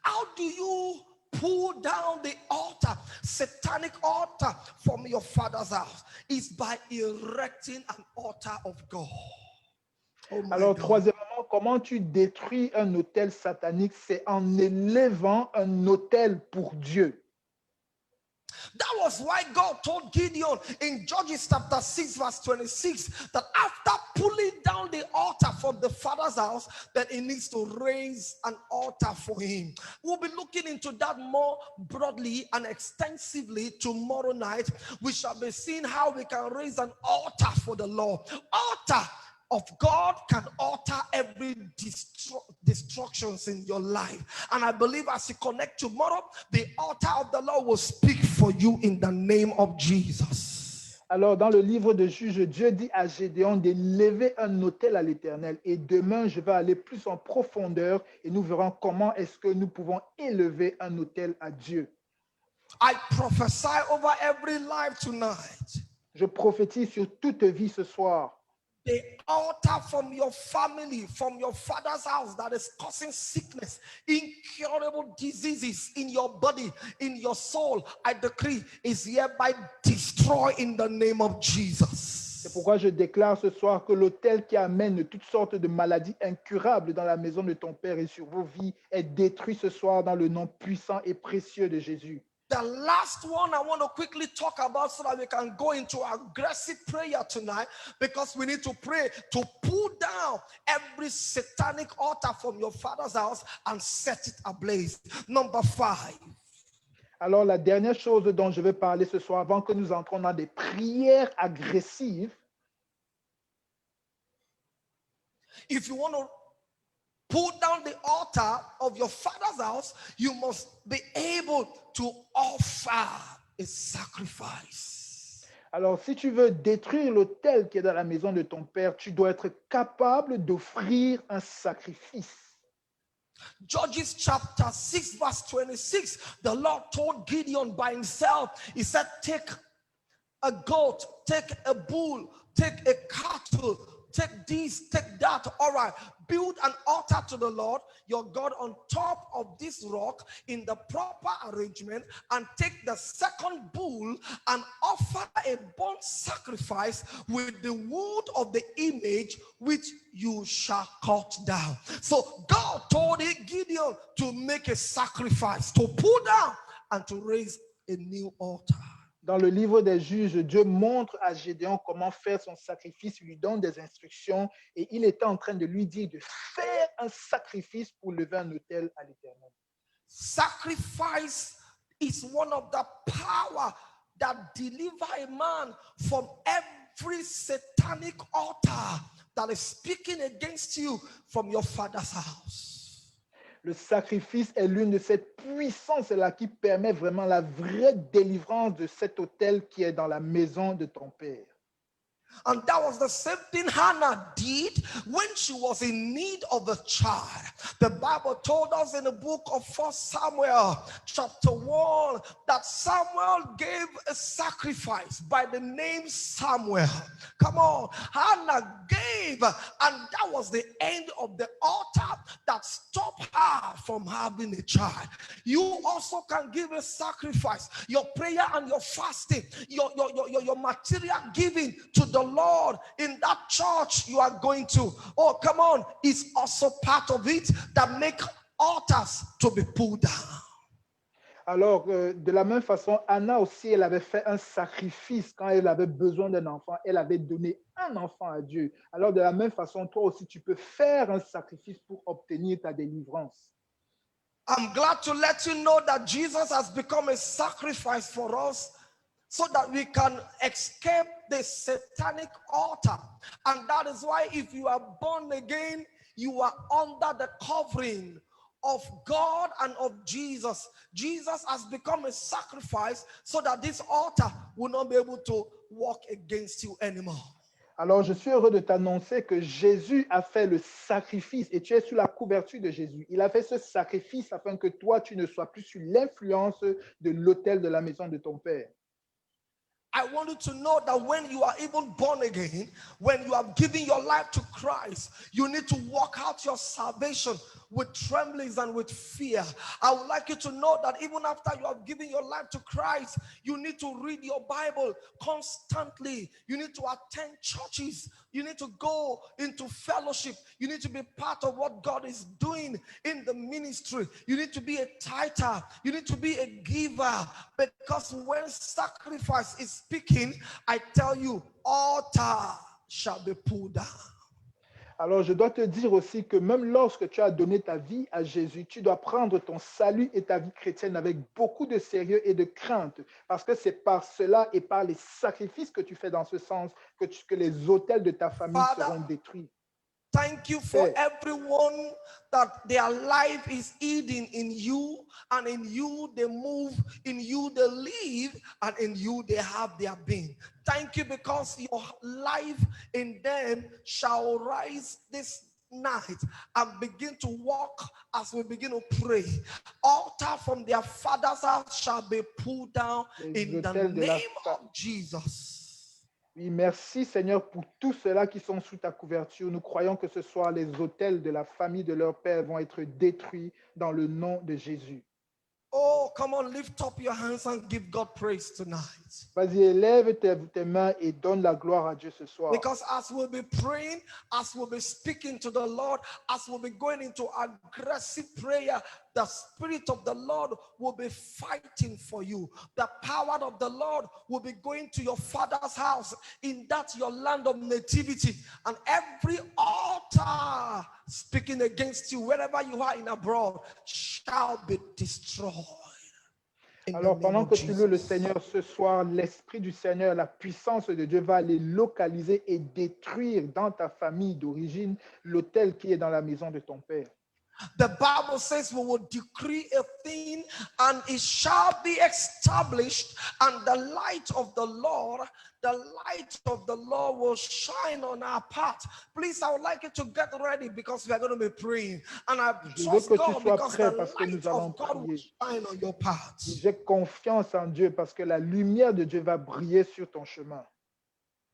how do you pull down the altar, satanic altar from your father's house? Is by erecting an altar of God. Oh my Alors, God. troisièmement, comment tu détruis un autel satanique? C'est en élevant un autel pour Dieu. That was why God told Gideon in Judges chapter 6 verse 26 that after pulling down the altar from the father's house, that he needs to raise an altar for him. We'll be looking into that more broadly and extensively tomorrow night. We shall be seeing how we can raise an altar for the Lord. Altar of God can alter every destructions in your life. And I believe as you connect tomorrow, the altar of the Lord will speak for you in the name of Jesus. Alors, dans le livre de Juges, Dieu dit à Gédéon d'élever un autel à l'Éternel. Et demain, je vais aller plus en profondeur et nous verrons comment est-ce que nous pouvons élever un autel à Dieu. I prophesy over every life tonight. Je prophétise sur toute vie ce soir. The altar from your family, from your father's house that is causing sickness, incurable diseases in your body, in your soul, I decree is hereby destroyed in the name of Jesus. C'est pourquoi je déclare ce soir que l'autel qui amène toutes sortes de maladies incurables dans la maison de ton Père et sur vos vies est détruit ce soir dans le nom puissant et précieux de Jésus. The last one I want to quickly talk about so that we can go into aggressive prayer tonight, because we need to pray to pull down every satanic altar from your father's house and set it ablaze. Number 5. Alors, la dernière chose dont je veux parler ce soir, avant que nous entrons dans des prières agressives, if you want to pull down the altar of your father's house, you must be able to offer a sacrifice. alors si tu veux détruire l'autel qui est dans la maison de ton Père, tu dois être capable d'offrir un sacrifice. Judges chapter 6 verse 26, the Lord told Gideon by himself, he said, take a goat, take a bull, take a cattle, take this, take that. All right, build an altar to the Lord your God on top of this rock in the proper arrangement, and take the second bull and offer a burnt sacrifice with the wood of the image which you shall cut down. So God told Gideon to make a sacrifice, to pull down and to raise a new altar. Dans le livre des Juges, Dieu montre à Gédéon comment faire son sacrifice, lui donne des instructions et il était en train de lui dire de faire un sacrifice pour lever un autel à l'Éternel. Sacrifice is one of the power that deliver a man from every satanic altar that is speaking against you from your father's house. Le sacrifice est l'une de cette puissance-là qui permet vraiment la vraie délivrance de cet autel qui est dans la maison de ton Père. And that was the same thing Hannah did when she was in need of a child. The Bible told us in the book of 1 Samuel chapter 1 that Samuel gave a sacrifice by the name Samuel. Come on, Hannah gave, and that was the end of the altar that stopped her from having a child. You also can give a sacrifice, your prayer and your fasting, your material giving to the Lord in that church you are going to. Oh, come on, it's also part of it that make altars to be pulled down. Alors, de la même façon, Anna aussi, elle avait fait un sacrifice quand elle avait besoin d'un enfant. Elle avait donné un enfant à Dieu. Alors, de la même façon, toi aussi, tu peux faire un sacrifice pour obtenir ta délivrance. I'm glad to let you know that Jesus has become a sacrifice for us so that we can escape the satanic altar. And that is why if you are born again, you are under the covering of God and of Jesus. Jesus has become a sacrifice so that this altar will not be able to walk against you anymore. Alors, je suis heureux de t'annoncer que Jésus a fait le sacrifice et tu es sous la couverture de Jésus. Il a fait ce sacrifice afin que toi, tu ne sois plus sous l'influence de l'autel de la maison de ton Père. I want you to know that when you are even born again, when you have given your life to Christ, you need to walk out your salvation with tremblings and with fear. I would like you to know that even after you have given your life to Christ, you need to read your Bible constantly. You need to attend churches. You need to go into fellowship. You need to be part of what God is doing in the ministry. You need to be a tither. You need to be a giver. Because when sacrifice is speaking, I tell you, altar shall be pulled down. Alors, je dois te dire aussi que même lorsque tu as donné ta vie à Jésus, tu dois prendre ton salut et ta vie chrétienne avec beaucoup de sérieux et de crainte, parce que c'est par cela et par les sacrifices que tu fais dans ce sens que les autels de ta famille Father, seront détruits. thank you for Père, everyone that their life is hidden in you, and in you they move, in you they live, and in you they have their being. Thank you because your life in them shall rise this night and begin to walk as we begin to pray. Altar from their father's house shall be pulled down les in the autels de la name of Jesus. Oui, merci Seigneur pour tous ceux-là qui sont sous ta couverture. Nous croyons que ce soir, les autels de la famille de leur Père vont être détruits dans le nom de Jésus. Oh, come on, lift up your hands and give God praise tonight. Vas-y, élève tes mains et donne la gloire à Dieu ce soir. Because as we'll be praying, as we'll be speaking to the Lord, as we'll be going into aggressive prayer, the Spirit of the Lord will be fighting for you. The power of the Lord will be going to your father's house in that your land of nativity. And every altar speaking against you, wherever you are in abroad, shall be destroyed. Alors, pendant que tu loues le Seigneur ce soir, l'Esprit du Seigneur, la puissance de Dieu va aller localiser et détruire dans ta famille d'origine l'autel qui est dans la maison de ton Père. The Bible says we will decree a thing and it shall be established, and the light of the Lord will shine on our path. Please, I would like you to get ready because we are going to be praying. And I trust God because the light of God will shine on your path. J'ai confiance en Dieu parce que la lumière de Dieu va briller sur ton chemin.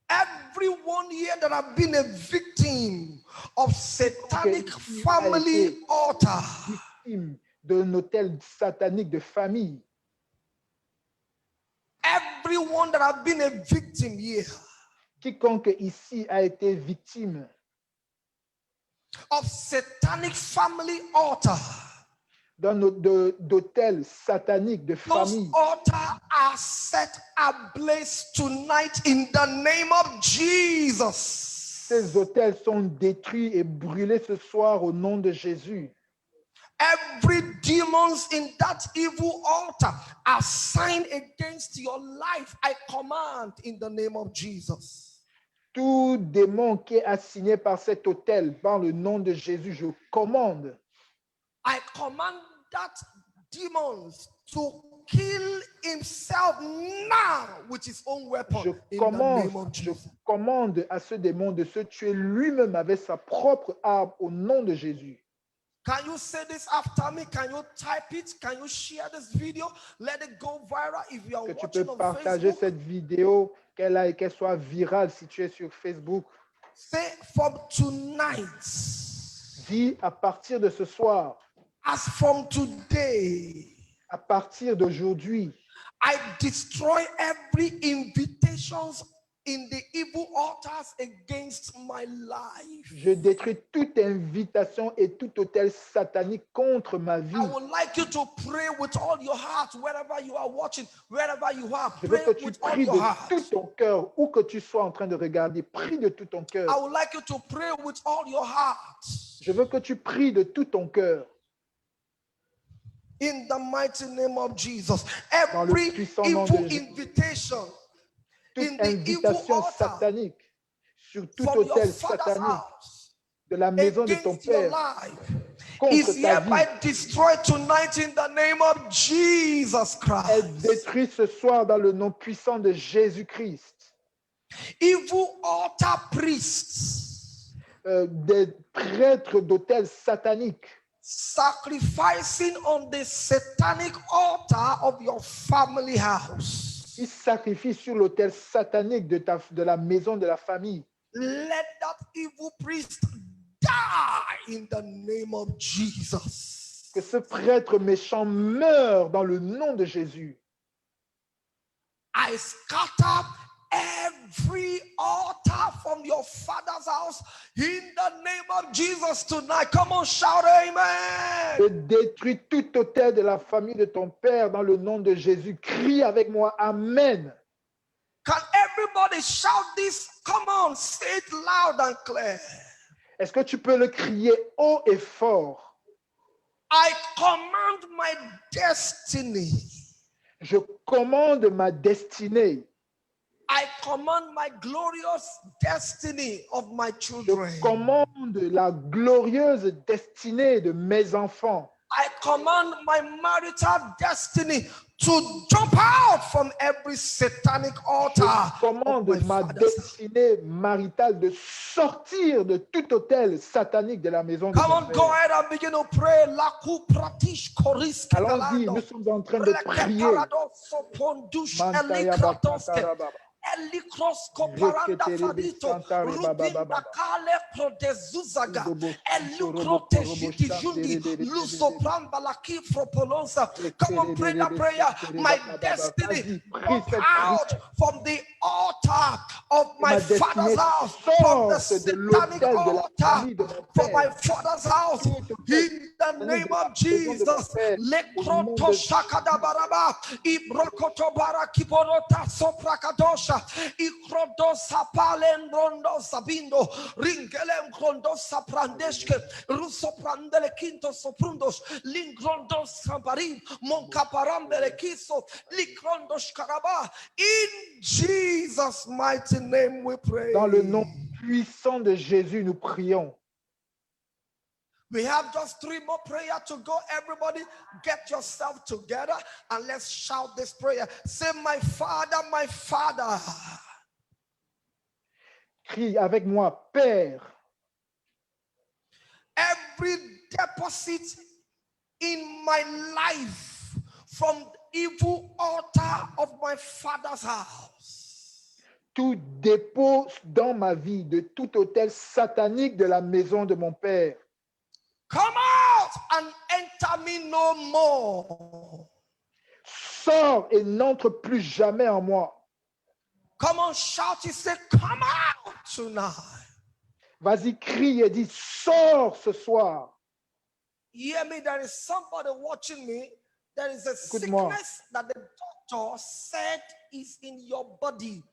Everyone here that have been a victim of satanic family altar, victime d'un autel satanique de famille. Everyone that have been a victim here, quiconque ici a été victime of satanic family altar, d'autel satanique de famille. Those altars are set ablaze tonight in the name of Jesus. Ces autels sont détruits et brûlés ce soir au nom de Jésus. Every demons in that evil altar assigned against your life, I command in the name of Jesus. Tout démon qui est assigné par cet autel, par le nom de Jésus, je commande. I command that demons to kill himself now with his own weapon. Je commande à ce démon de se tuer lui-même avec sa propre arme au nom de Jésus. Can you say this after me? Can you type it? Can you share this video? Let it go viral if you are que tu watching peux on partager Facebook. cette vidéo, qu'elle soit virale si tu es sur Facebook. Say from tonight. Dis à partir de ce soir. As from today. À partir d'aujourd'hui. I destroy every invitations in the evil altars against my life. Je détruis toute invitation et tout autel satanique contre ma vie. I would like you to pray with all your heart wherever you are watching, wherever you are. Je veux Pray que tu with all pries your de heart. tout ton cœur, où que tu sois en train de regarder, prie de tout ton cœur. I would like you to pray with all your heart. Je veux que tu pries de tout ton cœur. In the mighty name of Jesus, every evil invitation, toute invitation satanique sur tout autel satanique de la maison de ton Père is hereby destroyed tonight in the name of Jesus Christ. Est détruit ce soir dans le nom puissant de Jésus-Christ. evil altar priests des prêtres d'autels sataniques sacrificing on the satanic altar of your family house. qui sacrifient sur l'autel satanique de la maison de la famille. Let that evil priest die in the name of Jesus. Que ce prêtre méchant meure dans le nom de Jésus. I scatter every altar from your father's house in the name of Jesus tonight. Come on, shout amen. Je détruis tout autel de la famille de ton père dans le nom de Jésus. Crie avec moi, Amen. Can everybody shout this? Come on, say it loud and clear. Est-ce que tu peux le crier haut et fort? I command my destiny. Je commande ma destinée. I command my glorious destiny of my Je children. commande la glorieuse destinée de mes enfants. I command my marital destiny to jump out from every satanic altar. Je commande of my ma father's house. destinée maritale de sortir de tout autel satanique de la maison de Come mon on, go père. ahead and begin to pray. Laku pratish koris Allons-y, kevelando. nous sommes en train de Reke prier. paradoso pondush Mantaya elikratoske. bakatarababa. Elikros koparanda Reketerebe fadito. santare Rubin babababa. dakale prodezuzaga. Idobo Elikrote sorobo shikijundi. shanderere. Lusopramba laki fropolonsa. Come on, pray that Rekerebe prayer. santere My babababa. destiny Vas-y, prie come cette out prière. from the altar of my Ma father's destinée house, from the sorte de satanic l'autel de la altar, famille de mon from my père. father's house. Tout autel In the satanique name de la of maison de mon Jesus, père. Au nom Lekroto de shakadabaraba, Ibrokoto barakiporota soprakadosha, Ikrodosa palembrondo sabindo, Ringelem krondosa prandeshke, Rusoprandele quinto soprundos, Lingrondos samparim, Moncaparambele kiso, Likrondos karaba. In Jesus' mighty name we pray. Dans le nom puissant de Jésus, nous prions. We have just 3 more prayers to go. Everybody, get yourself together and let's shout this prayer. Say, my Father, my Father. Crie avec moi, Père, Every deposit in my life from evil altar of my father's house, tout dépôt dans ma vie de tout autel satanique de la maison de mon père, come out and enter me no more. sors et n'entre plus jamais en moi. Come on, shout it. Say, come out tonight. Vas-y, crie et dis, sors ce soir. Hear me, there is somebody watching me. There is a Écoute-moi. sickness that the doctor said is in your body.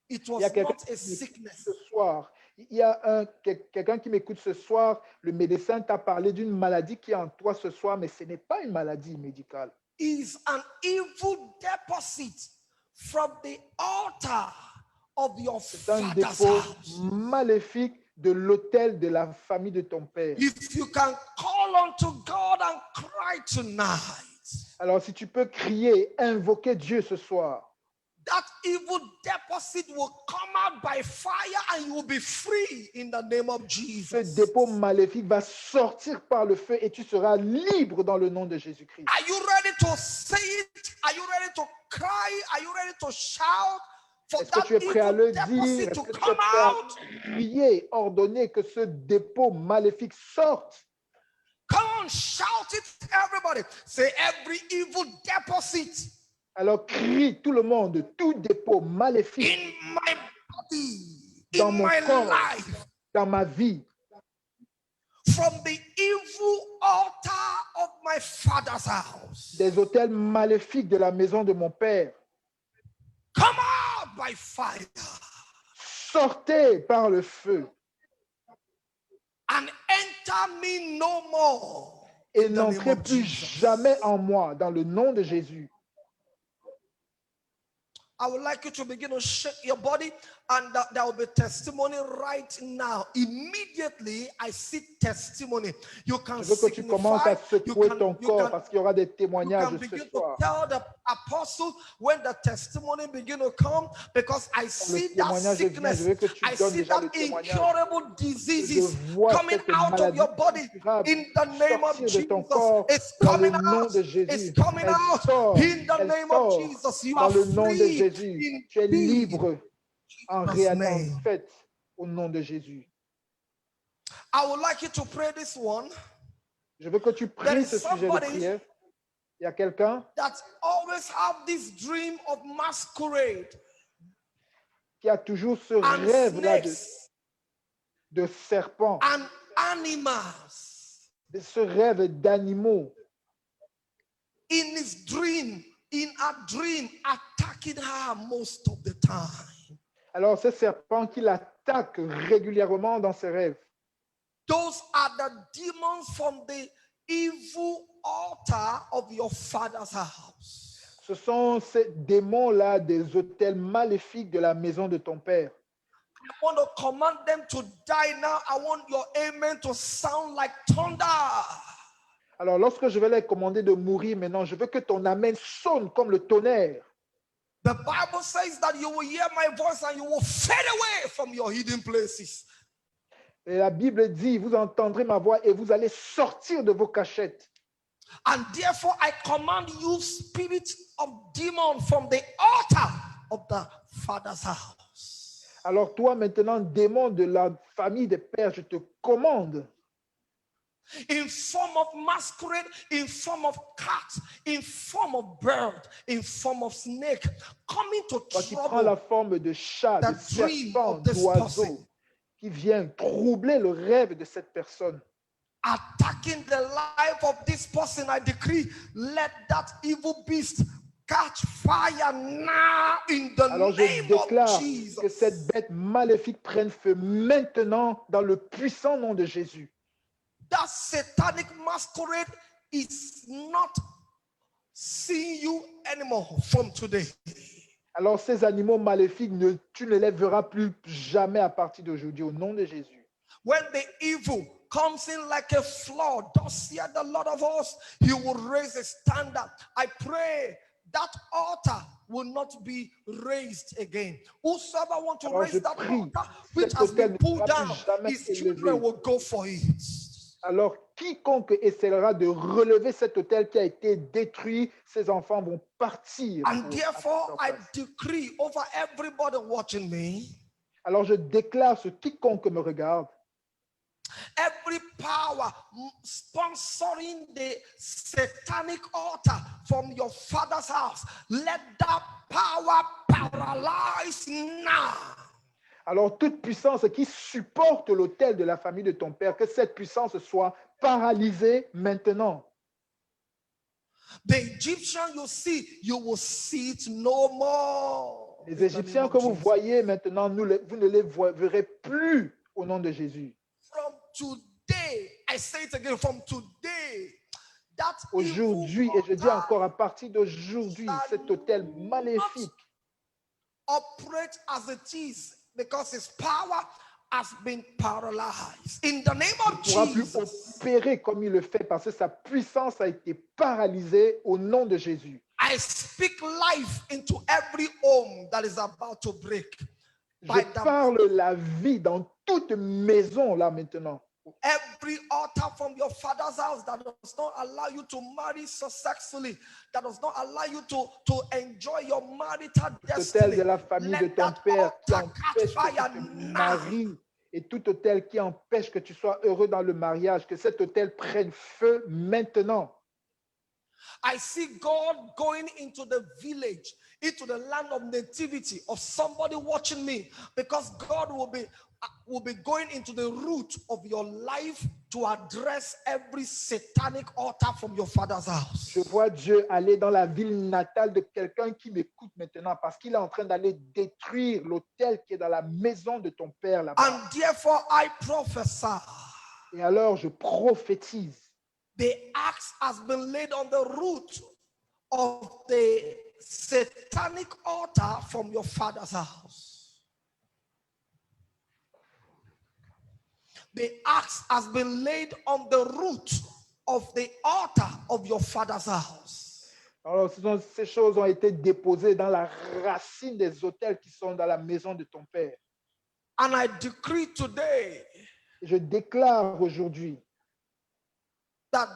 It Il y was a quelqu'un not a sickness. ce soir. Il y a quelqu'un qui m'écoute ce soir. Le médecin t'a parlé d'une maladie qui est en toi ce soir, mais ce n'est pas une maladie médicale. Is an evil deposit from the altar of your C'est un father's dépôt house. maléfique de l'autel de la famille de ton père. If you can call unto God and cry tonight, Alors, si tu peux crier, invoquer Dieu ce soir, that evil deposit will come out by fire and you will be free in the name of ce Jesus. dépôt maléfique va sortir par le feu et tu seras libre dans le nom de Jésus-Christ. Are you ready to say it? Are you ready to cry? Are you ready to shout for Est-ce que that tu es prêt à evil le dire? deposit Est-ce to que tu es come prêt à out? crier, ordonner que ce dépôt maléfique sorte? Come on, shout it, everybody. Say every evil deposit Alors crie tout le monde, tout dépôt maléfique in my body, dans in mon my corps, life, dans ma vie, from the evil altar of my father's house. des autels maléfiques de la maison de mon père. Come out by fire Sortez par le feu and enter me no more. et In the name n'entrez of plus Jesus. jamais en moi, dans le nom de Jésus. I would like you to begin to shake your body, and there will be testimony right now. Immediately, I see testimony. You can Je veux que tu commences à signify, you secouer can, ton you corps can, parce qu'il y aura des you témoignages can ce begin to soir. tell the Apostle, when the testimony begin to come, because I Le see that témoignage vient, je sickness, veux que tu I donnes see déjà le that témoignage. incurable Je diseases vois coming cette out of maladie your body incurable in the name of sortir de ton Jesus. corps It's dans le coming nom out. de It's Jésus. coming Elle out sort, in the elle name of sort Jesus. You dans are le nom de free Jésus. in Tu es libre en Jesus' name. fait au nom de Jésus. I would like you to pray this one. Je veux que tu There pries is ce sujet de somebody prière. Il y a quelqu'un that always have this dream of masquerade qui a toujours ce and rêve-là snakes de serpent, and animals de ce rêve d'animaux. in his dream, in a dream, attacking her most of the time. Alors, ce serpent qui l'attaque régulièrement dans ses rêves, Those are the demons from the evil altar of your father's house. ce sont ces démons-là des autels maléfiques de la maison de ton père. I want to command them to die now. I want your amen to sound like thunder. Alors, lorsque je vais les commander de mourir maintenant, je veux que ton amen sonne comme le tonnerre. The Bible says that you will hear my voice and you will fade away from your hidden places. Et la Bible dit, vous entendrez ma voix et vous allez sortir de vos cachettes. And therefore, I command you, spirit of demon, from the altar of the Father's house. Alors toi, maintenant, démon de la famille des pères, je te commande, In form of masquerade, in form of cat, in form of bird, in form of snake, coming to toi qui prends la trouble forme de chat, de the dream serpent, of this d'oiseau, person, qui vient troubler le rêve de cette personne. attacking the life of this person. I decree, let that evil beast catch fire now in the Alors je name of déclare Jesus. que cette bête maléfique prenne feu maintenant dans le puissant nom de Jésus. That satanic masquerade is not seeing you anymore from today. Alors ces animaux maléfiques, tu ne les verras plus jamais à partir d'aujourd'hui au nom de Jésus. When the evil comes in like a flood, thus hear the Lord of hosts, he will raise a standard. I pray that altar will not be raised again. Whosoever want to Alors raise je that prie, altar, which cet has autel been ne pulled sera down, plus jamais his élevé. children will go for it. Alors, quiconque essaiera de relever cet autel qui a été détruit, ses enfants vont partir. And therefore, I decree over everybody watching me, Alors, je déclare sur quiconque me regarde, every power sponsoring the satanic altar from your father's house, let that power paralyze now. alors toute puissance qui supporte l'autel de la famille de ton père, que cette puissance soit paralysée maintenant. The Egyptian you will see it no more. Les Égyptiens que vous voyez maintenant, vous ne les verrez plus au nom de Jésus. From today, I say it again, from today, that Aujourd'hui, et je dis encore à partir d'aujourd'hui, cet autel maléfique operate as it is because its power has been paralyzed. In the name of ne pourra plus Jesus, opérer comme il le fait parce que sa puissance a été paralysée au nom de Jésus. I speak life into every home that is about to break. Je parle la vie dans toute maison là maintenant. Every altar from your father's house that does not allow you to marry successfully, that does not allow you to enjoy your marital Tout hôtel destiny, de la famille de let ton that père qui altar catch empêche que fire tu te now. maries et tout hôtel qui empêche que tu sois heureux dans le mariage, que cet hôtel prenne feu maintenant. I see God going into the village, into the land of nativity of somebody watching me, because God will be going into the root of your life to address every satanic altar from your father's house. Je vois Dieu aller dans la ville natale de quelqu'un qui m'écoute maintenant parce qu'il est en train d'aller détruire l'autel qui est dans la maison de ton père là-bas. And therefore I prophesy. Et alors je prophétise. The axe has been laid on the root of the satanic altar from your father's house. The axe has been laid on the root of the altar of your father's house. Alors, ces choses ont été déposées dans la racine des autels qui sont dans la maison de ton Père. And I decree today Je déclare aujourd'hui that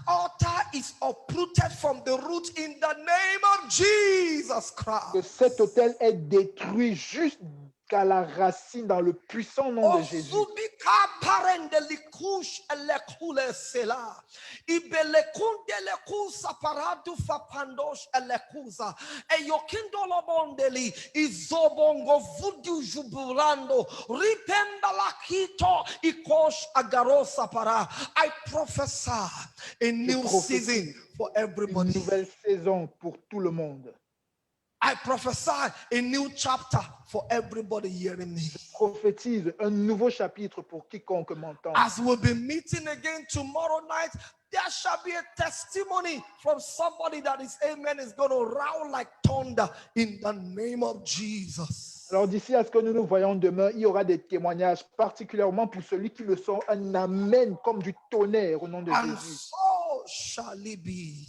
altar is uprooted from the root in the name of Jesus que Christ. cet autel est détruit jusqu'à la racine dans le puissant nom de Jésus. Osubika parende likush elekule sela. Ibelekunde lekusa paradu fapandosh elekuza. Eyokindo lobondeli izobongo vudu juburando. Ripemba lakito ikosh agarosa para. I prophesy a new season for Une everybody. nouvelle saison pour tout le monde. I prophesy a new chapter for everybody hearing me. Prophétise un nouveau chapitre pour quiconque m'entend. As we'll be meeting again tomorrow night, there shall be a testimony from somebody that is amen is going to round like thunder in the name of Jesus. Alors d'ici à ce que nous nous voyons demain, il y aura des témoignages, particulièrement pour celui qui le sent, un amen comme du tonnerre au nom de And Jésus. so shall it be.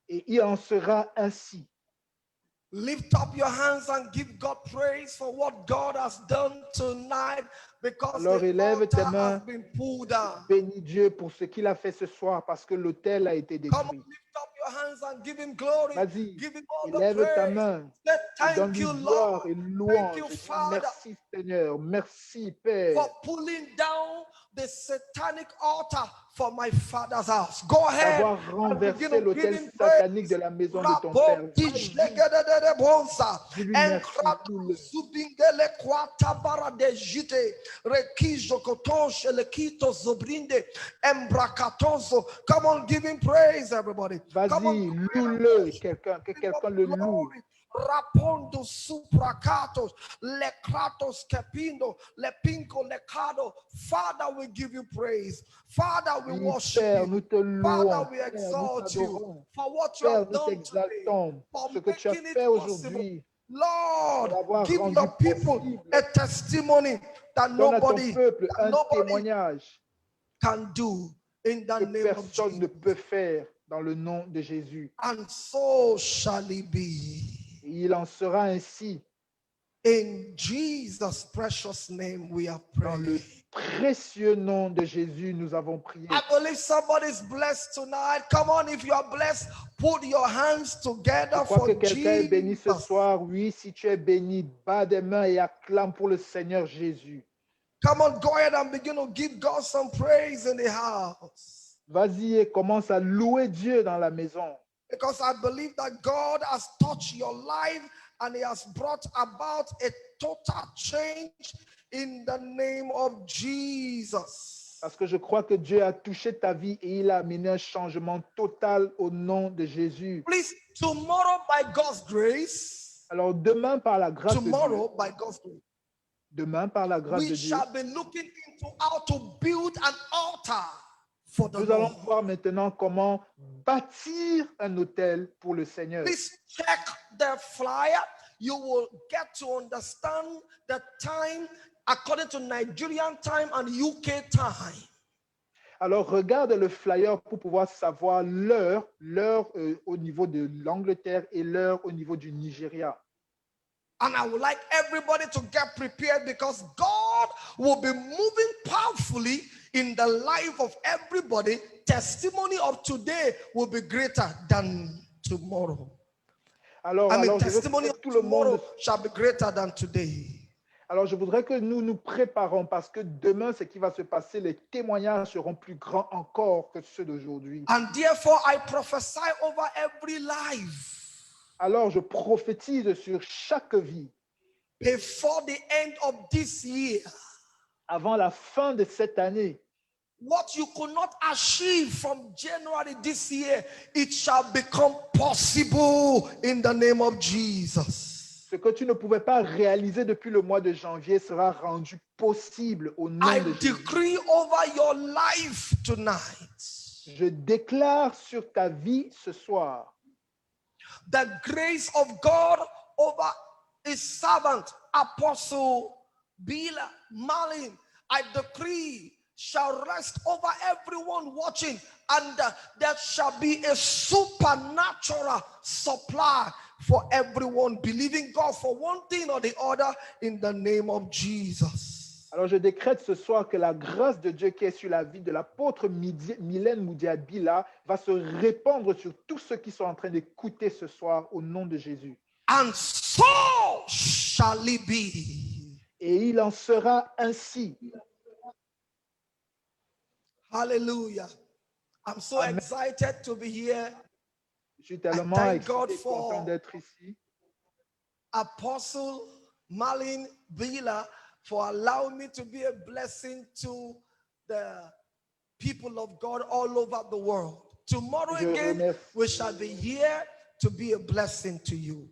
Et il en sera ainsi. Lift up your hands and give God praise for what God has done tonight, because Alors the élève tes altar mains, has been pulled down. bénis Dieu pour ce qu'il a fait ce soir parce que l'autel a été Come on, détruit. lift up your hands and give him glory. Vas-y, Give him all the élève ta praise. main Say et thank donne-lui you, gloire Lord. et Thank louange. you, Dis Father, merci Seigneur, merci Père, for pulling down the satanic altar for my father's house. Go ahead d'avoir and begin renversé to give l'autel him satanique praise. de la maison de ton Père. Vas-y, dis-lui merci, loue-le. Zubingele kwata bara de jite rekijo kotoshe lekito zobrinde embrakatozo. Come on, give him praise, everybody. Come on, Vas-y, loue-le, que quelqu'un le loue. glory. Rapondo supracatos, le kratos kepindo, le pinco le cado. Father, we give you praise. Father, we Oui, worship Père, you. nous te Father, louons. we Père, nous exalt you t'adorons. for what you Père, have nous done today, t'exaltons. for Ce que tu as making it fait possible. aujourd'hui, Lord, d'avoir give rendu your people possible. a testimony that Donne à ton nobody peuple un témoignage can do in the que name of personne ne Jesus. peut faire dans le nom de Jésus. And so shall it be. Et il en sera ainsi. In Jesus' precious name we are Dans le praying. précieux nom de Jésus, nous avons prié. I believe somebody's blessed tonight. Come on, if you are blessed, put your hands Je together crois for que quelqu'un est béni ce Jesus. soir. Oui, si tu es béni, bats des mains et acclame pour le Seigneur Jésus. Come on, go ahead and begin to give God some praise in the house. Vas-y et commence à louer Dieu dans la maison. Because I believe that God has touched your life and He has brought about a total change in the name of Jesus. Parce que je crois que Dieu a touché ta vie et il a amené un changement total au nom de Jésus. Please, tomorrow by God's grace, Alors demain, par la grâce de Dieu, tomorrow by God's grace, demain, par la grâce we de Dieu, shall be looking into how to build an altar for the nous allons Lord. voir maintenant comment bâtir un autel pour le Seigneur. Please check the flyer. You will get to understand the time according to Nigerian time and UK time. Alors regarde le flyer pour pouvoir savoir l'heure au niveau de l'Angleterre et l'heure au niveau du Nigeria. And I would like everybody to get prepared because God will be moving powerfully in the life of everybody. Testimony of today will be greater than tomorrow. Alors, I mean, je veux testimony que of tout le monde, tomorrow shall be greater than today. alors je voudrais que nous nous préparons parce que demain, ce qui va se passer, les témoignages seront plus grands encore que ceux d'aujourd'hui. And therefore, I prophesy over every life. Alors, je prophétise sur chaque vie. Before the end of this year, Avant la fin de cette année, what you could not achieve from January this year, it shall become possible in the name of Jesus. ce que tu ne pouvais pas réaliser depuis le mois de janvier sera rendu possible au nom I de Jésus. decree over your life tonight Je déclare sur ta vie ce soir the grace of God over his servant, Apostle Bila Malin. I decree shall rest over everyone watching, and there shall be a supernatural supply for everyone believing God for one thing or the other in the name of Jesus. Alors je décrète ce soir que la grâce de Dieu qui est sur la vie de l'apôtre Mylène Moudiadbila va se répandre sur tous ceux qui sont en train d'écouter ce soir au nom de Jésus. And so shall it be. Et il en sera ainsi. Hallelujah. I'm so Amen. excited to be here. Je suis tellement thank God excité, content for d'être ici. Apostle Malin Bila for allowing me to be a blessing to the people of God all over the world. Tomorrow Je again, remercie. we shall be here to be a blessing to you.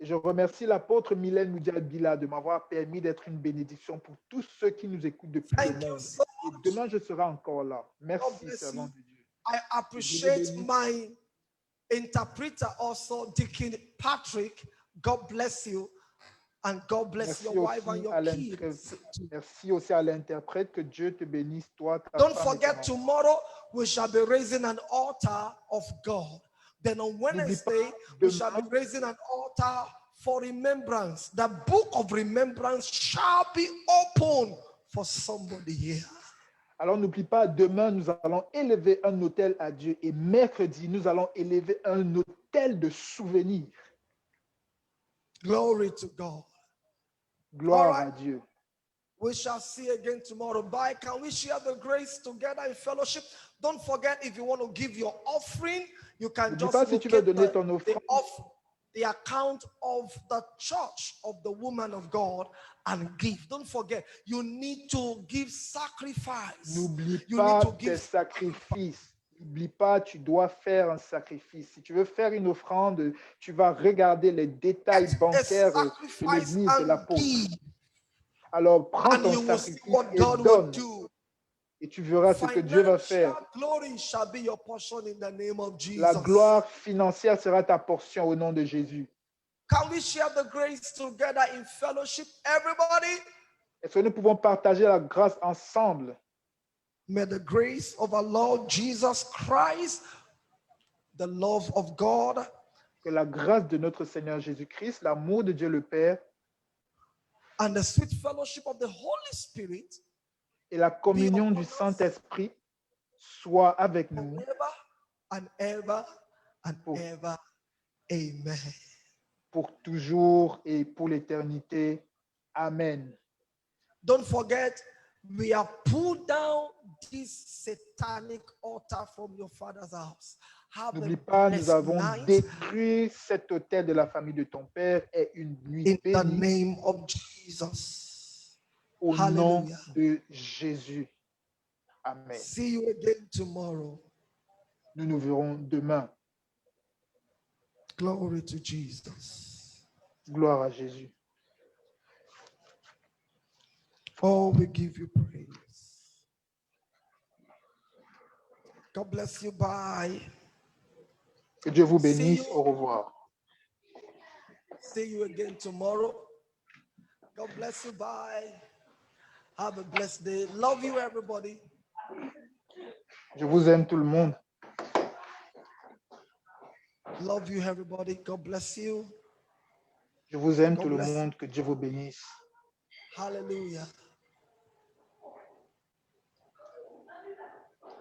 Je remercie l'apôtre Mylène Moudiadbila de m'avoir permis d'être une bénédiction pour tous ceux qui nous écoutent depuis le Thank you monde. so Et much. demain, je serai encore là. God Merci, bless servant you. de Dieu. I appreciate my interpreter also, Deacon Patrick. God bless you. And God bless Merci your wife and aussi, your à kids. merci aussi à l'interprète. Que Dieu te bénisse, toi, ta Don't femme et ton forget, enfant. tomorrow we shall be raising an altar of God. Then on Wednesday, we shall be raising an altar for remembrance. The book of remembrance shall be open for somebody here. Alors n'oublie pas, demain, nous allons élever un autel à Dieu. Et mercredi, nous allons élever un autel de souvenirs. Glory to God. Gloire All right. à Dieu. We shall see again tomorrow. Bye. Can we share the grace together in fellowship? Don't forget, if you want to give your offering, you can N'oublie just pas, si tu veux locate donner ton offrande, the account of the church of the woman of God and give. Don't forget, you need to give sacrifice. n'oublie You pas need to tes give sacrifices. N'oublie pas, tu dois faire un sacrifice. Si tu veux faire une offrande, tu vas regarder les détails a bancaires de sacrifice l'église de and l'apôtre. give, Alors prends and ton you will see sacrifice what et God will donne. do. Et tu verras ce que Dieu va Financial faire. glory shall be your portion in the name of La Jesus. gloire financière sera ta portion au nom de Jésus. Can we share the grace together in fellowship, everybody? Est-ce que nous pouvons partager la grâce ensemble? May the grace of our Lord Jesus Christ, the love of God, Que la grâce de notre Seigneur Jésus-Christ, l'amour de Dieu le Père and the sweet fellowship of the Holy Spirit et la be communion du upon us Saint-Esprit soient avec nous forever and ever and pour, ever. Amen. pour toujours et pour l'éternité. Amen. Don't forget, we have pulled down this satanic altar from your father's house. Have a N'oublie pas, nous blessed avons night détruit cet autel de la famille de ton Père et une nuit in the bénie name of Jesus. au nom Hallelujah. de Jésus. Amen. See you again tomorrow. Nous nous verrons demain. Glory to Jesus. Gloire à Jésus. Oh, we give you praise. God bless you. Bye. Que Dieu vous See bénisse. you. Au revoir. See you again tomorrow. God bless you. Bye. Have a blessed day. Love you, everybody. Je vous aime tout le monde. Love you, everybody. God bless you. Je vous aime God tout le bless you. monde. Que Dieu vous bénisse. Hallelujah.